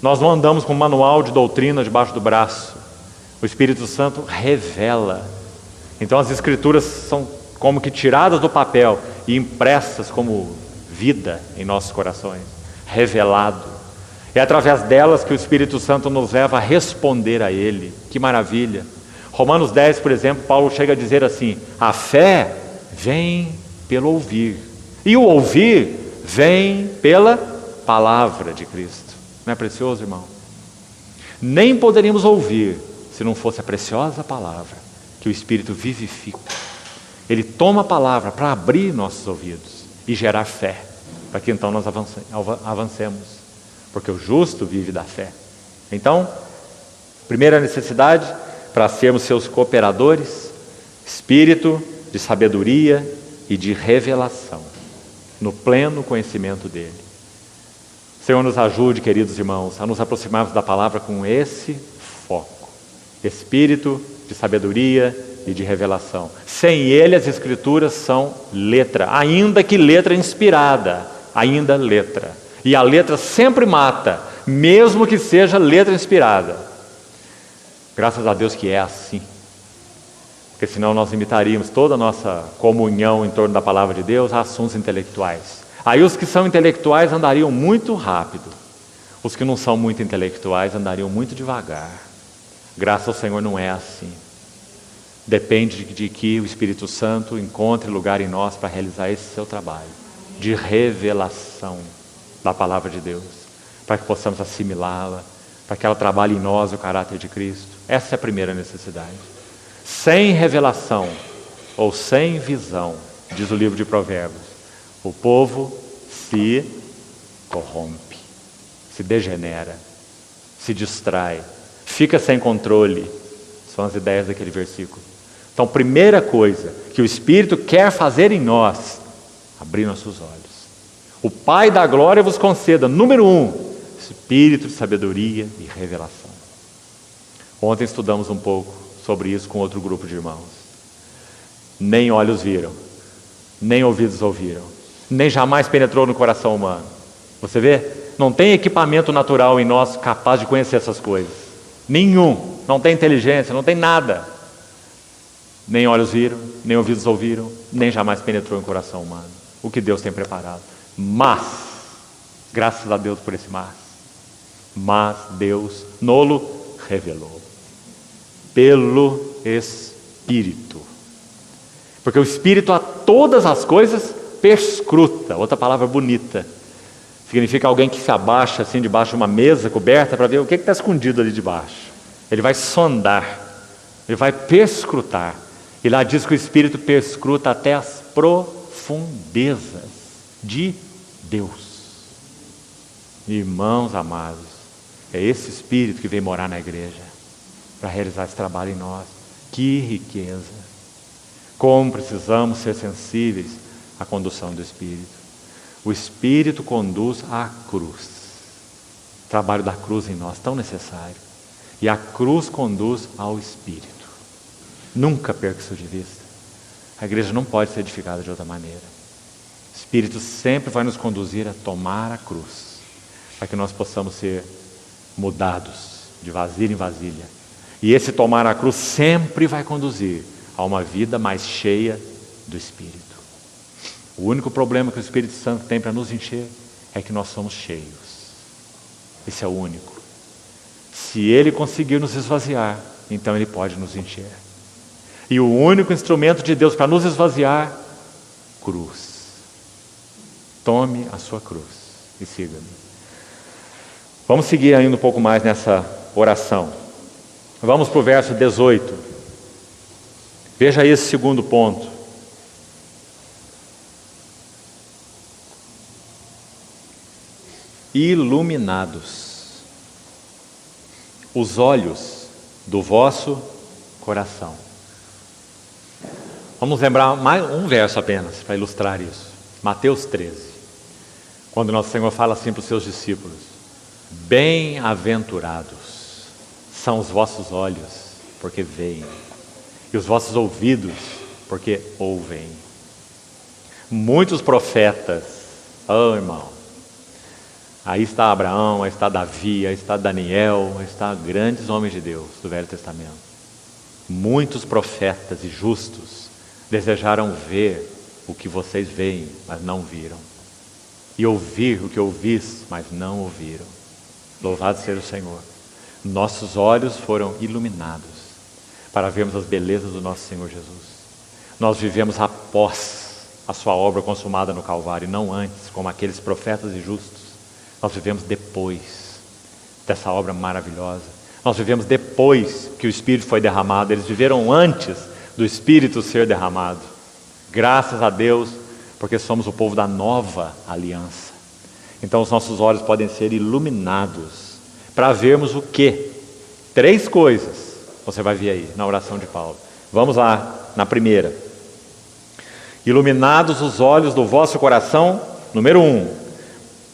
Nós não andamos com um manual de doutrina debaixo do braço. O Espírito Santo revela. Então as Escrituras são como que tiradas do papel e impressas como vida em nossos corações. Revelado. É através delas que o Espírito Santo nos leva a responder a Ele. Que maravilha! Romanos 10, por exemplo, Paulo chega a dizer assim: a fé vem pelo ouvir, e o ouvir vem pela palavra de Cristo. Não é precioso, irmão? Nem poderíamos ouvir se não fosse a preciosa palavra que o Espírito vivifica. Ele toma a palavra para abrir nossos ouvidos e gerar fé, para que então nós avancemos, porque o justo vive da fé. Então, primeira necessidade, para sermos seus cooperadores, espírito de sabedoria e de revelação, no pleno conhecimento dele. Senhor, nos ajude, queridos irmãos, a nos aproximarmos da palavra com esse foco, espírito de sabedoria e de revelação. Sem ele as Escrituras são letra, ainda que letra inspirada, ainda letra. E a letra sempre mata, mesmo que seja letra inspirada. Graças a Deus que é assim, porque senão nós limitaríamos toda a nossa comunhão em torno da palavra de Deus a assuntos intelectuais. Aí os que são intelectuais andariam muito rápido, os que não são muito intelectuais andariam muito devagar. Graças ao Senhor não é assim. Depende de que o Espírito Santo encontre lugar em nós para realizar esse seu trabalho de revelação da palavra de Deus, para que possamos assimilá-la, para que ela trabalhe em nós o caráter de Cristo. Essa é a primeira necessidade. Sem revelação ou sem visão, diz o livro de Provérbios, o povo se corrompe, se degenera, se distrai, fica sem controle. São as ideias daquele versículo. Então, primeira coisa que o Espírito quer fazer em nós, abrir nossos olhos. O Pai da glória vos conceda, número 1, espírito de sabedoria e revelação. Ontem estudamos um pouco sobre isso com outro grupo de irmãos. Nem olhos viram, nem ouvidos ouviram, nem jamais penetrou no coração humano. Você vê? Não tem equipamento natural em nós capaz de conhecer essas coisas. Nenhum. Não tem inteligência, não tem nada. Nem olhos viram, nem ouvidos ouviram, nem jamais penetrou em coração humano. O que Deus tem preparado. Mas, graças a Deus por esse mas Deus nolo revelou. Pelo Espírito. Porque o Espírito a todas as coisas perscruta. Outra palavra bonita. Significa alguém que se abaixa assim debaixo de uma mesa coberta para ver o que está escondido ali debaixo. Ele vai sondar, ele vai perscrutar. E lá diz que o Espírito perscruta até as profundezas de Deus. Irmãos amados, é esse Espírito que vem morar na igreja para realizar esse trabalho em nós. Que riqueza! Como precisamos ser sensíveis à condução do Espírito. O Espírito conduz à cruz. O trabalho da cruz em nós, tão necessário. E a cruz conduz ao Espírito. Nunca perca isso de vista. A igreja não pode ser edificada de outra maneira. O Espírito sempre vai nos conduzir a tomar a cruz, para que nós possamos ser mudados de vasilha em vasilha. E esse tomar a cruz sempre vai conduzir a uma vida mais cheia do Espírito. O único problema que o Espírito Santo tem para nos encher é que nós somos cheios. Esse é o único. Se Ele conseguir nos esvaziar, então Ele pode nos encher. E o único instrumento de Deus para nos esvaziar, cruz. Tome a sua cruz e siga-me. Vamos seguir ainda um pouco mais nessa oração. Vamos para o verso 18. Veja esse segundo ponto. Iluminados os olhos do vosso coração. Vamos lembrar mais um verso apenas para ilustrar isso. Mateus 13, quando nosso Senhor fala assim para os seus discípulos: bem-aventurados são os vossos olhos, porque veem, e os vossos ouvidos, porque ouvem. Muitos profetas, oh irmão, aí está Abraão, aí está Davi, aí está Daniel, aí está grandes homens de Deus do Velho Testamento. Muitos profetas e justos desejaram ver o que vocês veem, mas não viram. E ouvir o que ouvis, mas não ouviram. Louvado seja o Senhor. Nossos olhos foram iluminados para vermos as belezas do nosso Senhor Jesus. Nós vivemos após a sua obra consumada no Calvário, e não antes, como aqueles profetas e justos. Nós vivemos depois dessa obra maravilhosa. Nós vivemos depois que o Espírito foi derramado. Eles viveram antes do Espírito ser derramado. Graças a Deus, porque somos o povo da nova aliança. Então os nossos olhos podem ser iluminados para vermos o quê? 3 coisas você vai ver aí na oração de Paulo. Vamos lá, na primeira. Iluminados os olhos do vosso coração, número 1,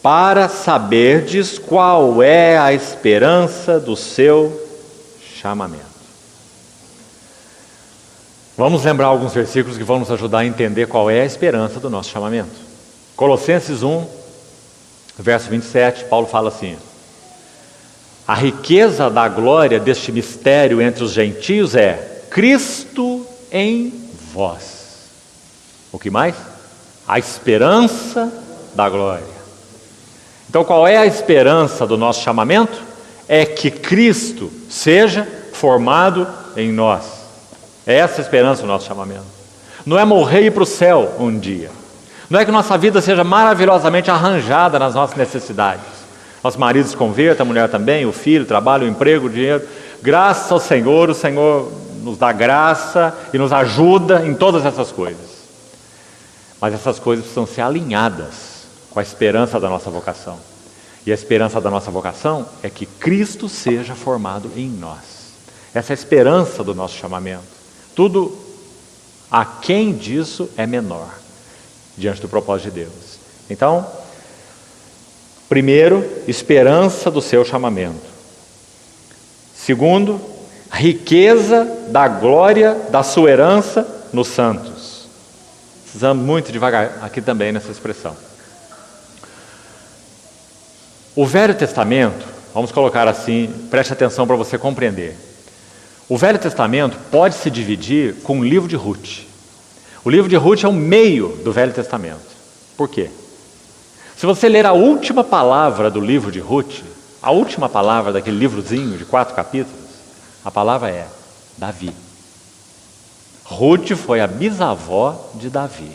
para saberdes qual é a esperança do seu chamamento. Vamos lembrar alguns versículos que vão nos ajudar a entender qual é a esperança do nosso chamamento. Colossenses 1, verso 27, Paulo fala assim: a riqueza da glória deste mistério entre os gentios é Cristo em vós. O que mais? A esperança da glória. Então qual é a esperança do nosso chamamento? É que Cristo seja formado em nós. É essa a esperança do nosso chamamento. Não é morrer e ir para o céu um dia. Não é que nossa vida seja maravilhosamente arranjada nas nossas necessidades. Nosso marido se converta, a mulher também, o filho, o trabalho, o emprego, o dinheiro. Graças ao Senhor, o Senhor nos dá graça e nos ajuda em todas essas coisas. Mas essas coisas precisam ser alinhadas com a esperança da nossa vocação. E a esperança da nossa vocação é que Cristo seja formado em nós. Essa é a esperança do nosso chamamento. Tudo aquém disso é menor, diante do propósito de Deus. Então, primeiro, esperança do seu chamamento. Segundo, riqueza da glória da sua herança nos santos. Precisamos muito devagar aqui também nessa expressão. O Velho Testamento, vamos colocar assim, preste atenção para você compreender. O Velho Testamento pode se dividir com o livro de Ruth. O livro de Ruth é o meio do Velho Testamento. Por quê? Se você ler a última palavra do livro de Ruth, a última palavra daquele livrozinho de 4 capítulos, a palavra é Davi. Ruth foi a bisavó de Davi.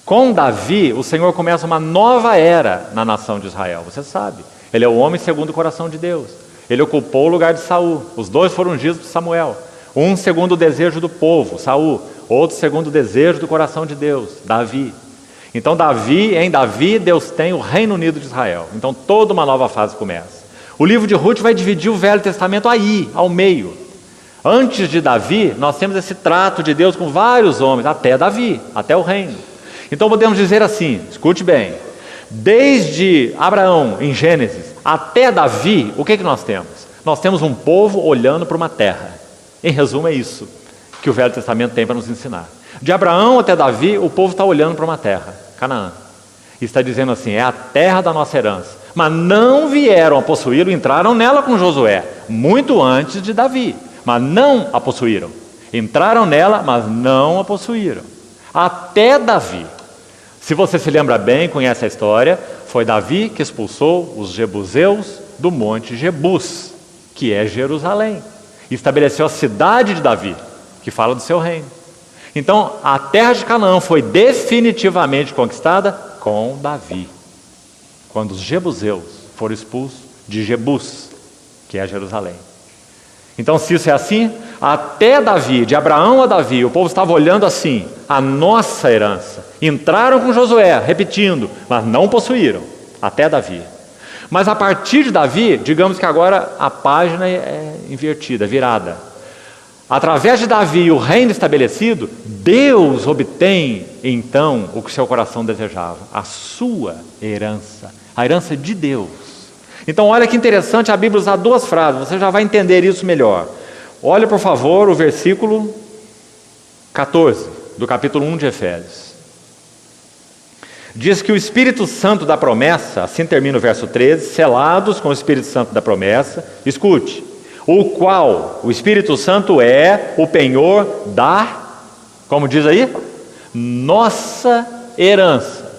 Com Davi, o Senhor começa uma nova era na nação de Israel. Você sabe, ele é o homem segundo o coração de Deus. Ele ocupou o lugar de Saul. Os 2 foram ungidos por Samuel. Um segundo o desejo do povo, Saul. Outro segundo o desejo do coração de Deus, Davi. Então em Davi, Deus tem o Reino Unido de Israel. Então toda uma nova fase começa. O livro de Ruth vai dividir o Velho Testamento aí, ao meio. Antes de Davi, nós temos esse trato de Deus com vários homens, até Davi, até o reino. Então podemos dizer assim, escute bem, desde Abraão, em Gênesis, até Davi, o que nós temos? Nós temos um povo olhando para uma terra. Em resumo, é isso que o Velho Testamento tem para nos ensinar. De Abraão até Davi, o povo está olhando para uma terra, Canaã. E está dizendo assim, é a terra da nossa herança. Mas não vieram a possuí-lo, entraram nela com Josué, muito antes de Davi. Mas não a possuíram. Entraram nela, mas não a possuíram. Até Davi. Se você se lembra bem, conhece a história, foi Davi que expulsou os jebuseus do monte Jebus, que é Jerusalém. E estabeleceu a cidade de Davi, que fala do seu reino. Então, a terra de Canaã foi definitivamente conquistada com Davi, quando os jebuseus foram expulsos de Jebus, que é Jerusalém. Então, se isso é assim, até Davi, de Abraão a Davi, o povo estava olhando assim, a nossa herança. Entraram com Josué, repetindo, mas não possuíram, até Davi. Mas a partir de Davi, digamos que agora a página é invertida, virada. Através de Davi, o reino estabelecido, Deus obtém então o que seu coração desejava, a sua herança, a herança de Deus. Então olha que interessante a Bíblia usar duas frases, você já vai entender isso melhor. Olha por favor o versículo 14 do capítulo 1 de Efésios. Diz que o Espírito Santo da promessa, assim termina o verso 13, selados com o Espírito Santo da promessa, escute, o qual, o Espírito Santo é o penhor da, como diz aí? Nossa herança.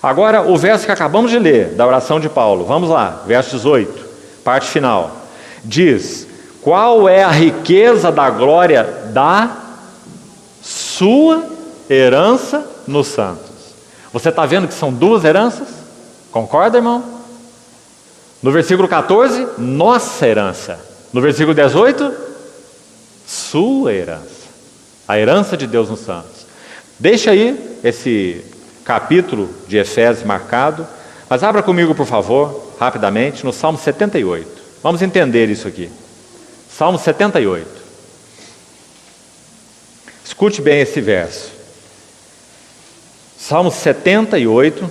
Agora, o verso que acabamos de ler, da oração de Paulo, vamos lá, verso 18, parte final, diz, qual é a riqueza da glória da sua herança nos santos? Você está vendo que são duas heranças? Concorda, irmão? No versículo 14, nossa herança. No versículo 18, sua herança. A herança de Deus nos santos. Deixa aí esse capítulo de Efésios marcado, mas abra comigo, por favor, rapidamente, no Salmo 78. Vamos entender isso aqui. Salmo 78. Escute bem esse verso. Salmo 78,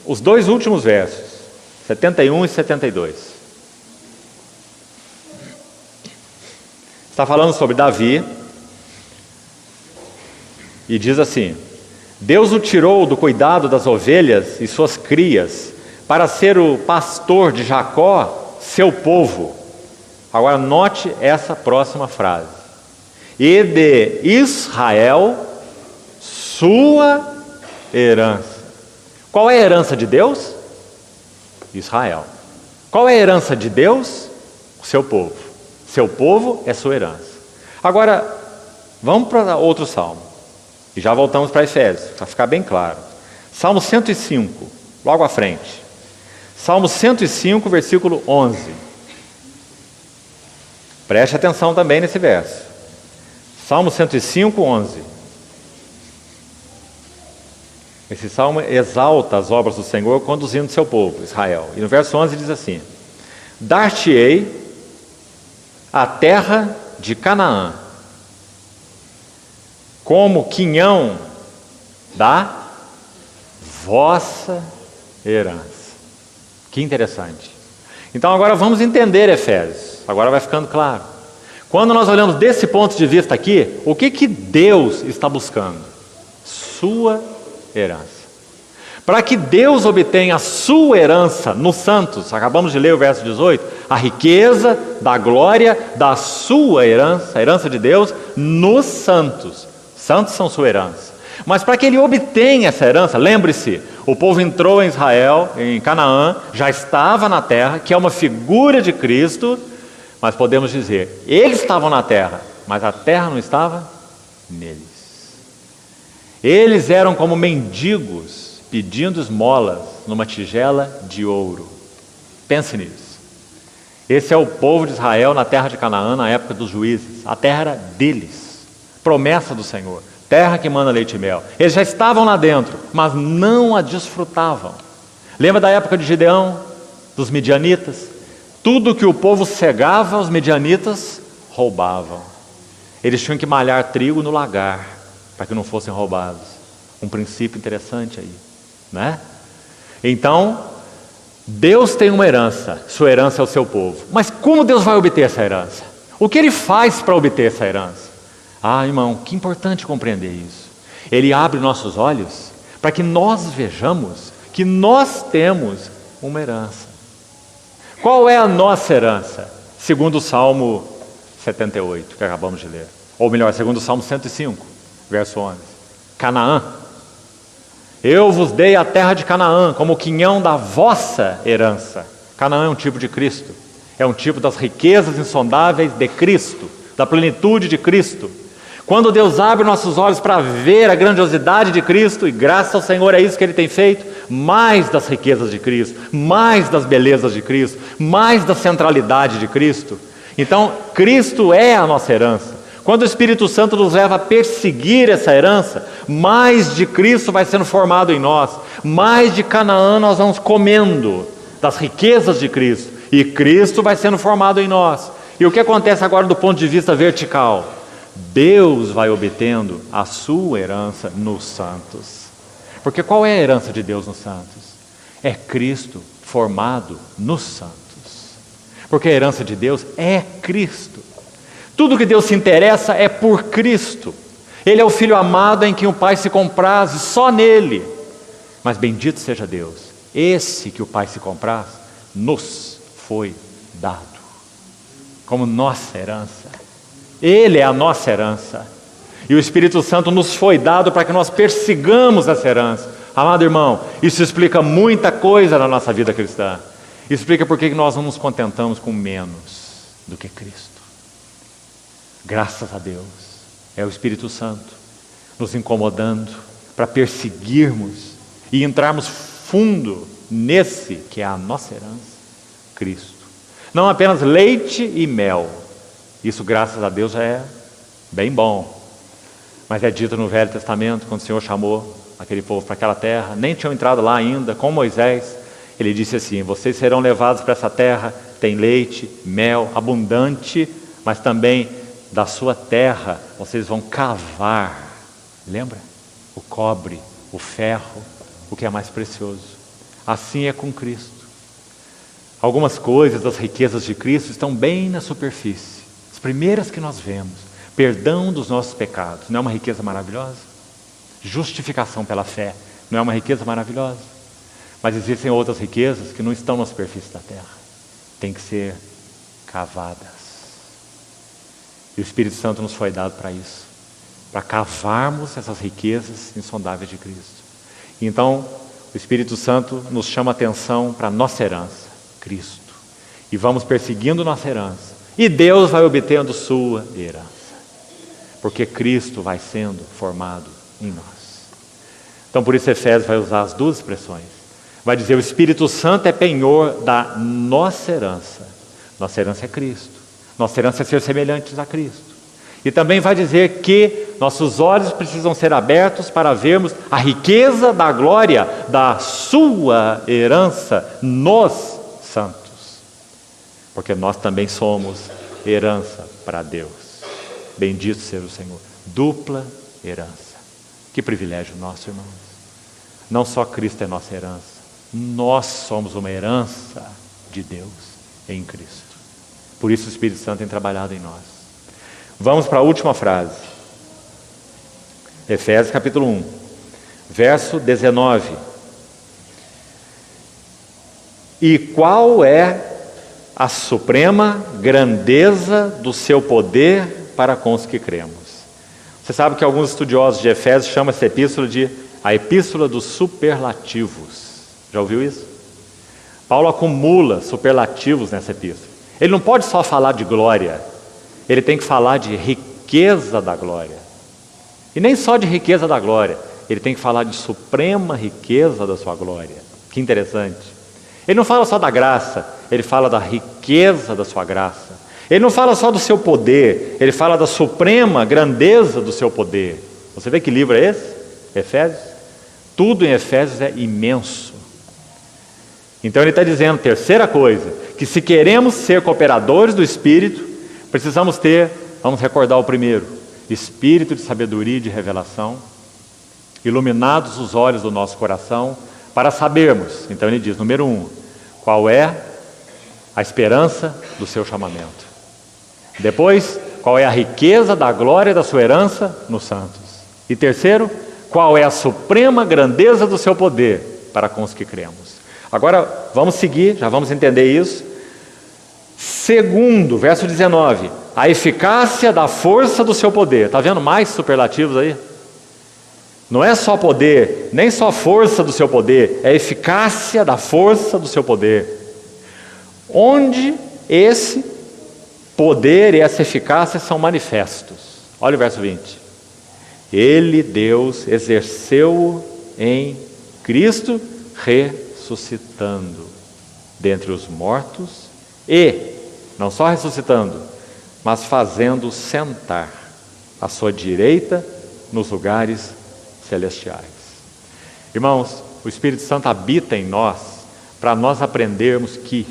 os dois últimos versos, 71 e 72. Está falando sobre Davi, e diz assim, Deus o tirou do cuidado das ovelhas e suas crias, para ser o pastor de Jacó, seu povo. Agora note essa próxima frase. E de Israel, sua herança. Qual é a herança de Deus? Israel. Qual é a herança de Deus? O seu povo. Seu povo é sua herança. Agora, vamos para outro salmo. E já voltamos para Efésios, para ficar bem claro. Salmo 105, logo à frente. Salmo 105, versículo 11. Preste atenção também nesse verso. Salmo 105, 11. Esse salmo exalta as obras do Senhor conduzindo seu povo, Israel. E no verso 11 diz assim, dar-te-ei a terra de Canaã, como quinhão da vossa herança. Que interessante. Então agora vamos entender Efésios. Agora vai ficando claro. Quando nós olhamos desse ponto de vista aqui, o que Deus está buscando? Sua herança. Para que Deus obtenha a sua herança nos santos, acabamos de ler o verso 18, a riqueza da glória da sua herança, a herança de Deus, nos santos. Santos são sua herança. Mas para que ele obtenha essa herança, lembre-se, o povo entrou em Israel, em Canaã, já estava na terra, que é uma figura de Cristo, mas podemos dizer, eles estavam na terra, mas a terra não estava neles. Eles eram como mendigos, pedindo esmolas numa tigela de ouro. Pense nisso. Esse é o povo de Israel na terra de Canaã, na época dos juízes. A terra era deles, promessa do Senhor, terra que mana leite e mel. Eles já estavam lá dentro, mas não a desfrutavam. Lembra da época de Gideão, dos midianitas? Tudo que o povo cegava, os midianitas roubavam. Eles tinham que malhar trigo no lagar, para que não fossem roubados. Um princípio interessante aí, né? Então, Deus tem uma herança, sua herança é o seu povo. Mas como Deus vai obter essa herança? O que Ele faz para obter essa herança? Ah, irmão, que importante compreender isso. Ele abre nossos olhos para que nós vejamos que nós temos uma herança. Qual é a nossa herança? Segundo o Salmo 78, que acabamos de ler. Ou melhor, segundo o Salmo 105, verso 11. Canaã. Eu vos dei a terra de Canaã como quinhão da vossa herança. Canaã é um tipo de Cristo. É um tipo das riquezas insondáveis de Cristo, da plenitude de Cristo. Quando Deus abre nossos olhos para ver a grandiosidade de Cristo, e graças ao Senhor é isso que Ele tem feito, mais das riquezas de Cristo, mais das belezas de Cristo, mais da centralidade de Cristo. Então, Cristo é a nossa herança. Quando o Espírito Santo nos leva a perseguir essa herança, mais de Cristo vai sendo formado em nós, mais de Canaã nós vamos comendo das riquezas de Cristo, e Cristo vai sendo formado em nós. E o que acontece agora do ponto de vista vertical? Deus vai obtendo a sua herança nos santos. Porque qual é a herança de Deus nos santos? É Cristo formado nos santos. Porque a herança de Deus é Cristo. Tudo que Deus se interessa é por Cristo. Ele é o Filho amado em quem o Pai se compraz, só nele. Mas bendito seja Deus, esse que o Pai se compraz, nos foi dado como nossa herança. Ele é a nossa herança. E o Espírito Santo nos foi dado para que nós persigamos essa herança. Amado irmão, isso explica muita coisa na nossa vida cristã. Isso explica por que nós não nos contentamos com menos do que Cristo. Graças a Deus, é o Espírito Santo nos incomodando para perseguirmos e entrarmos fundo nesse que é a nossa herança, Cristo. Não apenas leite e mel, isso graças a Deus é bem bom, mas é dito no Velho Testamento, quando o Senhor chamou aquele povo para aquela terra, nem tinham entrado lá ainda, com Moisés, Ele disse assim: vocês serão levados para essa terra, tem leite, mel, abundante, mas também da sua terra vocês vão cavar, lembra? O cobre, o ferro, o que é mais precioso. Assim é com Cristo. Algumas coisas das riquezas de Cristo estão bem na superfície. As primeiras que nós vemos, perdão dos nossos pecados, não é uma riqueza maravilhosa? Justificação pela fé, não é uma riqueza maravilhosa? Mas existem outras riquezas que não estão na superfície da terra, tem que ser cavadas. E o Espírito Santo nos foi dado para isso, para cavarmos essas riquezas insondáveis de Cristo. Então, o Espírito Santo nos chama a atenção para a nossa herança, Cristo. E vamos perseguindo nossa herança. E Deus vai obtendo sua herança. Porque Cristo vai sendo formado em nós. Então, por isso, Efésios vai usar as duas expressões. Vai dizer: o Espírito Santo é penhor da nossa herança. Nossa herança é Cristo. Nossa herança é ser semelhantes a Cristo. E também vai dizer que nossos olhos precisam ser abertos para vermos a riqueza da glória da sua herança nos santos. Porque nós também somos herança para Deus. Bendito seja o Senhor. Dupla herança. Que privilégio nosso, irmãos. Não só Cristo é nossa herança, nós somos uma herança de Deus em Cristo. Por isso o Espírito Santo tem trabalhado em nós. Vamos para a última frase. Efésios capítulo 1, verso 19. E qual é a suprema grandeza do seu poder para com os que cremos? Você sabe que alguns estudiosos de Efésios chamam essa epístola de a epístola dos superlativos. Já ouviu isso? Paulo acumula superlativos nessa epístola. Ele não pode só falar de glória, ele tem que falar de riqueza da glória. E nem só de riqueza da glória, ele tem que falar de suprema riqueza da sua glória. Que interessante. Ele não fala só da graça, ele fala da riqueza da sua graça. Ele não fala só do seu poder, ele fala da suprema grandeza do seu poder. Você vê que livro é esse? Efésios? Tudo em Efésios é imenso. Então ele está dizendo, terceira coisa, que se queremos ser cooperadores do Espírito, precisamos ter, vamos recordar o primeiro, espírito de sabedoria e de revelação, iluminados os olhos do nosso coração, para sabermos, então ele diz, número 1, qual é a esperança do seu chamamento. Depois, qual é a riqueza da glória da sua herança nos santos. E terceiro, qual é a suprema grandeza do seu poder para com os que cremos. Agora, vamos seguir, já vamos entender isso. Segundo, verso 19, a eficácia da força do seu poder. Está vendo mais superlativos aí? Não é só poder, nem só força do seu poder, é a eficácia da força do seu poder. Onde esse poder e essa eficácia são manifestos. Olha o verso 20. Ele, Deus, exerceu em Cristo, ressuscitando dentre os mortos e, não só ressuscitando, mas fazendo sentar à sua direita nos lugares celestiais. Irmãos, o Espírito Santo habita em nós para nós aprendermos que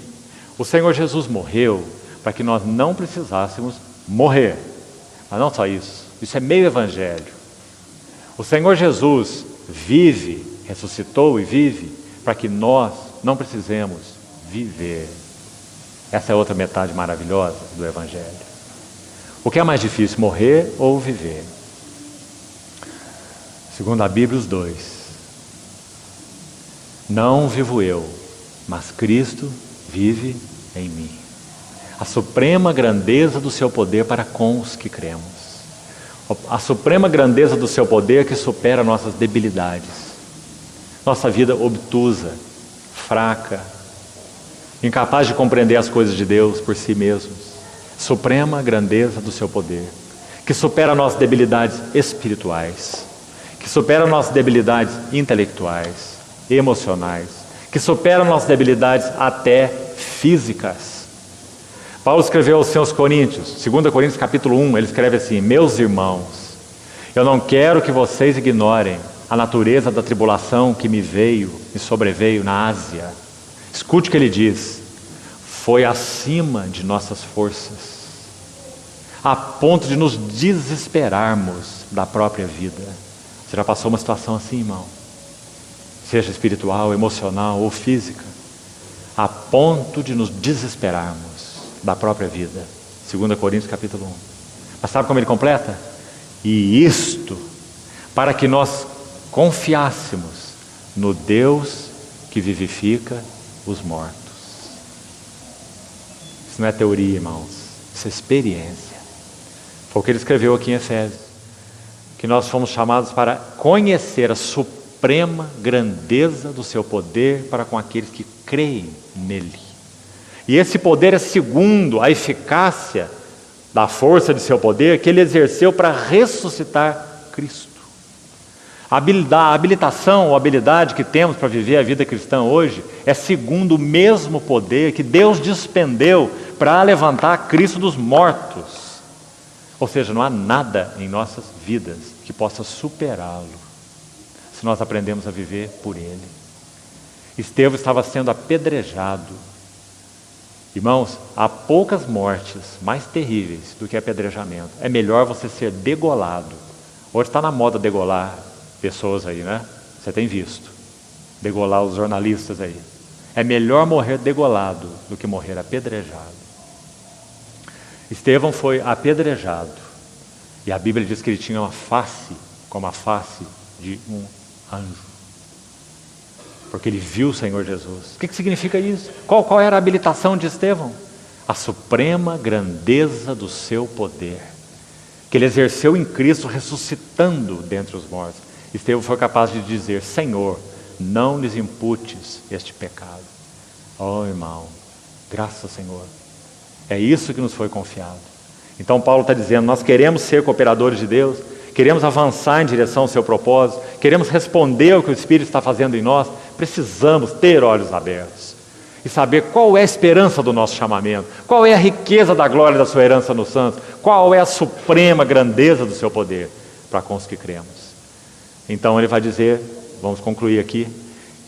o Senhor Jesus morreu para que nós não precisássemos morrer. Mas não só isso, isso é meio evangelho. O Senhor Jesus vive, ressuscitou e vive para que nós não precisemos viver. Essa é outra metade maravilhosa do evangelho. O que é mais difícil, morrer ou viver? Segundo a Bíblia, os dois. Não vivo eu, mas Cristo vive em mim. A suprema grandeza do seu poder para com os que cremos. A suprema grandeza do seu poder que supera nossas debilidades. Nossa vida obtusa, fraca, incapaz de compreender as coisas de Deus por si mesmos. Suprema grandeza do seu poder, que supera nossas debilidades espirituais, que supera nossas debilidades intelectuais, emocionais, que supera nossas debilidades até físicas. Paulo escreveu aos seus Coríntios, 2 Coríntios capítulo 1, ele escreve assim: meus irmãos, eu não quero que vocês ignorem a natureza da tribulação que me sobreveio na Ásia. Escute o que ele diz: foi acima de nossas forças, a ponto de nos desesperarmos da própria vida. Você já passou uma situação assim, irmão? Seja espiritual, emocional ou física, a ponto de nos desesperarmos da própria vida. 2 Coríntios capítulo 1. Mas sabe como ele completa? E isto, para que nós confiássemos no Deus que vivifica os mortos. Isso não é teoria, irmãos, isso é experiência. Foi o que ele escreveu aqui em Efésios, que nós fomos chamados para conhecer a suprema grandeza do seu poder para com aqueles que creem nele. E esse poder é segundo a eficácia da força de seu poder que ele exerceu para ressuscitar Cristo. A habilitação ou habilidade que temos para viver a vida cristã hoje é segundo o mesmo poder que Deus despendeu para levantar Cristo dos mortos. Ou seja, não há nada em nossas vidas que possa superá-lo, se nós aprendemos a viver por Ele. Estevão estava sendo apedrejado. Irmãos, há poucas mortes mais terríveis do que apedrejamento. É melhor você ser degolado. Hoje está na moda degolar pessoas aí, né? Você tem visto. Degolar os jornalistas aí. É melhor morrer degolado do que morrer apedrejado. Estevão foi apedrejado. E a Bíblia diz que ele tinha uma face como a face de um anjo. Porque ele viu o Senhor Jesus. O que significa isso? Qual era a habilitação de Estevão? A suprema grandeza do seu poder, que ele exerceu em Cristo, ressuscitando dentre os mortos. Estevão foi capaz de dizer: Senhor, não lhes imputes este pecado. Oh, irmão, graças ao Senhor. É isso que nos foi confiado. Então Paulo está dizendo: nós queremos ser cooperadores de Deus, queremos avançar em direção ao seu propósito, queremos responder ao que o Espírito está fazendo em nós. Precisamos ter olhos abertos e saber qual é a esperança do nosso chamamento, qual é a riqueza da glória da sua herança nos santos, qual é a suprema grandeza do seu poder para com os que cremos. Então ele vai dizer, vamos concluir aqui,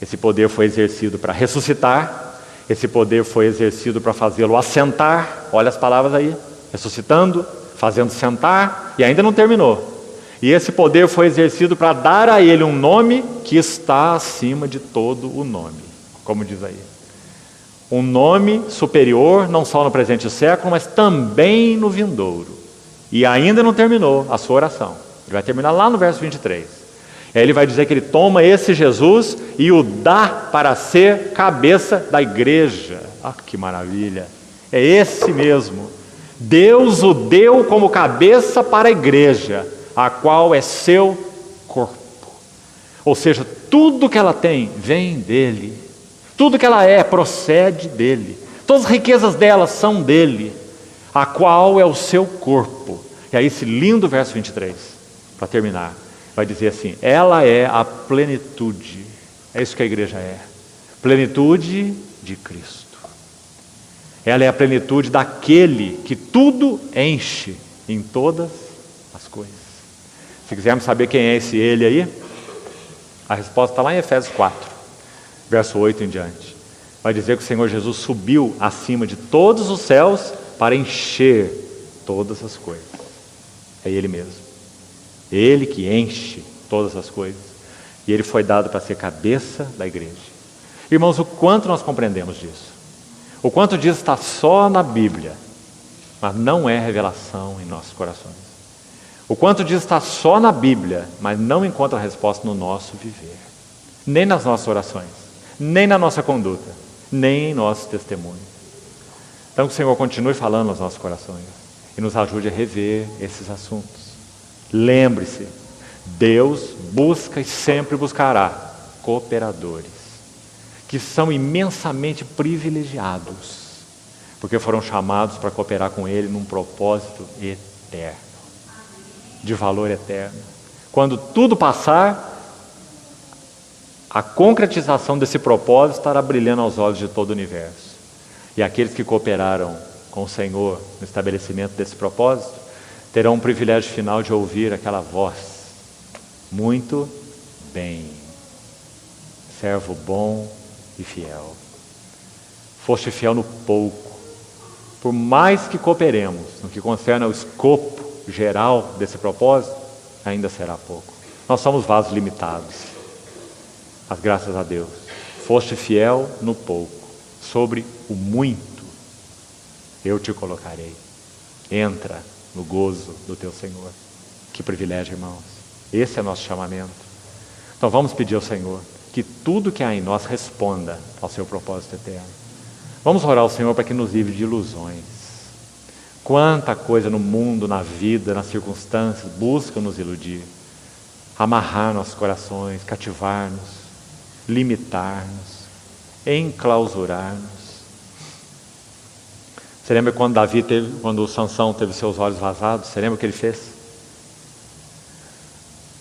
esse poder foi exercido para ressuscitar, esse poder foi exercido para fazê-lo assentar, olha as palavras aí, ressuscitando, fazendo sentar, e ainda não terminou. E esse poder foi exercido para dar a ele um nome que está acima de todo o nome, como diz aí. Um nome superior, não só no presente século, mas também no vindouro. E ainda não terminou a sua oração. Ele vai terminar lá no verso 23. Aí ele vai dizer que ele toma esse Jesus e o dá para ser cabeça da igreja. Ah, que maravilha! É esse mesmo. Deus o deu como cabeça para a igreja, a qual é seu corpo. Ou seja, tudo que ela tem vem dele. Tudo que ela é procede dele. Todas as riquezas dela são dele, a qual é o seu corpo. E aí esse lindo verso 23, para terminar, vai dizer assim: ela é a plenitude. É isso que a igreja é. Plenitude de Cristo. Ela é a plenitude daquele que tudo enche em todas as coisas. Se quisermos saber quem é esse ele aí, a resposta está lá em Efésios 4, verso 8 em diante. Vai dizer que o Senhor Jesus subiu acima de todos os céus para encher todas as coisas. É Ele mesmo. Ele que enche todas as coisas. E Ele foi dado para ser cabeça da igreja. Irmãos, o quanto nós compreendemos disso? O quanto disso está só na Bíblia, mas não é revelação em nossos corações. O quanto disso está só na Bíblia, mas não encontra resposta no nosso viver. Nem nas nossas orações, nem na nossa conduta, nem em nosso testemunho. Então que o Senhor continue falando aos nossos corações e nos ajude a rever esses assuntos. Lembre-se, Deus busca e sempre buscará cooperadores que são imensamente privilegiados, porque foram chamados para cooperar com Ele num propósito eterno, de valor eterno. Quando tudo passar, a concretização desse propósito estará brilhando aos olhos de todo o universo. E aqueles que cooperaram com o Senhor no estabelecimento desse propósito terão um privilégio final de ouvir aquela voz: muito bem, servo bom e fiel. Foste fiel no pouco. Por mais que cooperemos no que concerne ao escopo geral desse propósito, ainda será pouco. Nós somos vasos limitados. Mas graças a Deus, foste fiel no pouco, sobre o muito eu te colocarei. Entra no gozo do teu Senhor. Que privilégio, irmãos. Esse é nosso chamamento. Então vamos pedir ao Senhor que tudo que há em nós responda ao seu propósito eterno. Vamos orar ao Senhor para que nos livre de ilusões. Quanta coisa no mundo, na vida, nas circunstâncias busca nos iludir, amarrar nossos corações, cativar-nos, limitar-nos, enclausurar-nos. Você lembra quando o Sansão teve seus olhos vazados? Você lembra o que ele fez?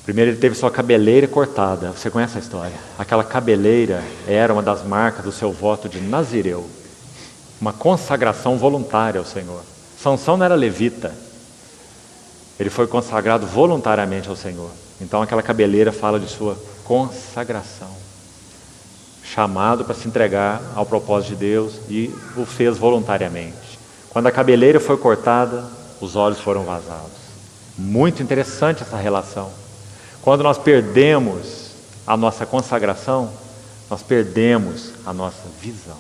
Primeiro ele teve sua cabeleira cortada. Você conhece a história? Aquela cabeleira era uma das marcas do seu voto de Nazireu, uma consagração voluntária ao Senhor. Sansão não era levita, ele foi consagrado voluntariamente ao Senhor. Então aquela cabeleira fala de sua consagração, chamado para se entregar ao propósito de Deus, e o fez voluntariamente. Quando a cabeleira foi cortada, os olhos foram vazados. Muito interessante essa relação. Quando nós perdemos a nossa consagração, nós perdemos a nossa visão.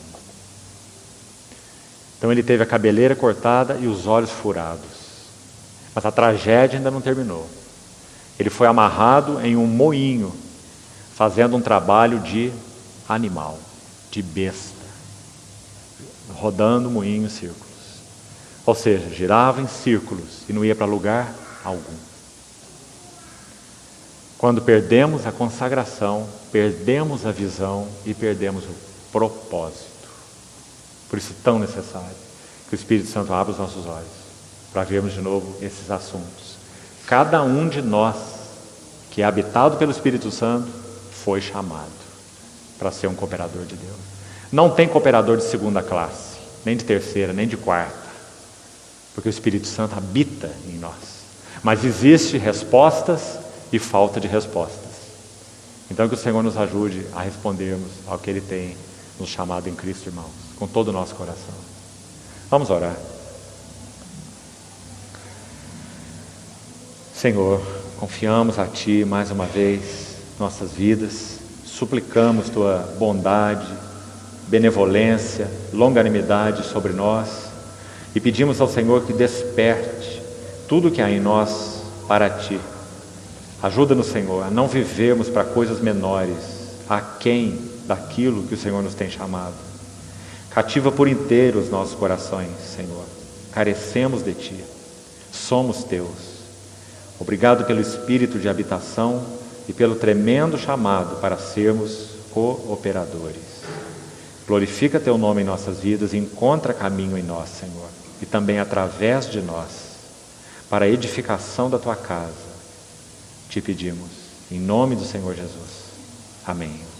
Então ele teve a cabeleira cortada e os olhos furados. Mas a tragédia ainda não terminou. Ele foi amarrado em um moinho, fazendo um trabalho de animal, de besta, rodando o moinho em círculos. Ou seja, girava em círculos e não ia para lugar algum. Quando perdemos a consagração, perdemos a visão e perdemos o propósito. Por isso é tão necessário que o Espírito Santo abra os nossos olhos para vermos de novo esses assuntos. Cada um de nós que é habitado pelo Espírito Santo foi chamado para ser um cooperador de Deus. Não tem cooperador de segunda classe, nem de terceira, nem de quarta, porque o Espírito Santo habita em nós. Mas existe respostas e falta de respostas. Então que o Senhor nos ajude a respondermos ao que Ele tem nos chamado em Cristo, irmãos, com todo o nosso coração. Vamos orar. Senhor, confiamos a Ti mais uma vez nossas vidas, suplicamos Tua bondade, benevolência, longanimidade sobre nós e pedimos ao Senhor que desperte tudo que há em nós para Ti. Ajuda-nos, Senhor, a não vivermos para coisas menores, aquém daquilo que o Senhor nos tem chamado. Cativa por inteiro os nossos corações, Senhor. Carecemos de Ti, somos Teus. Obrigado pelo Espírito de habitação e pelo tremendo chamado para sermos cooperadores. Glorifica teu nome em nossas vidas e encontra caminho em nós, Senhor, e também através de nós, para a edificação da tua casa. Te pedimos, em nome do Senhor Jesus. Amém.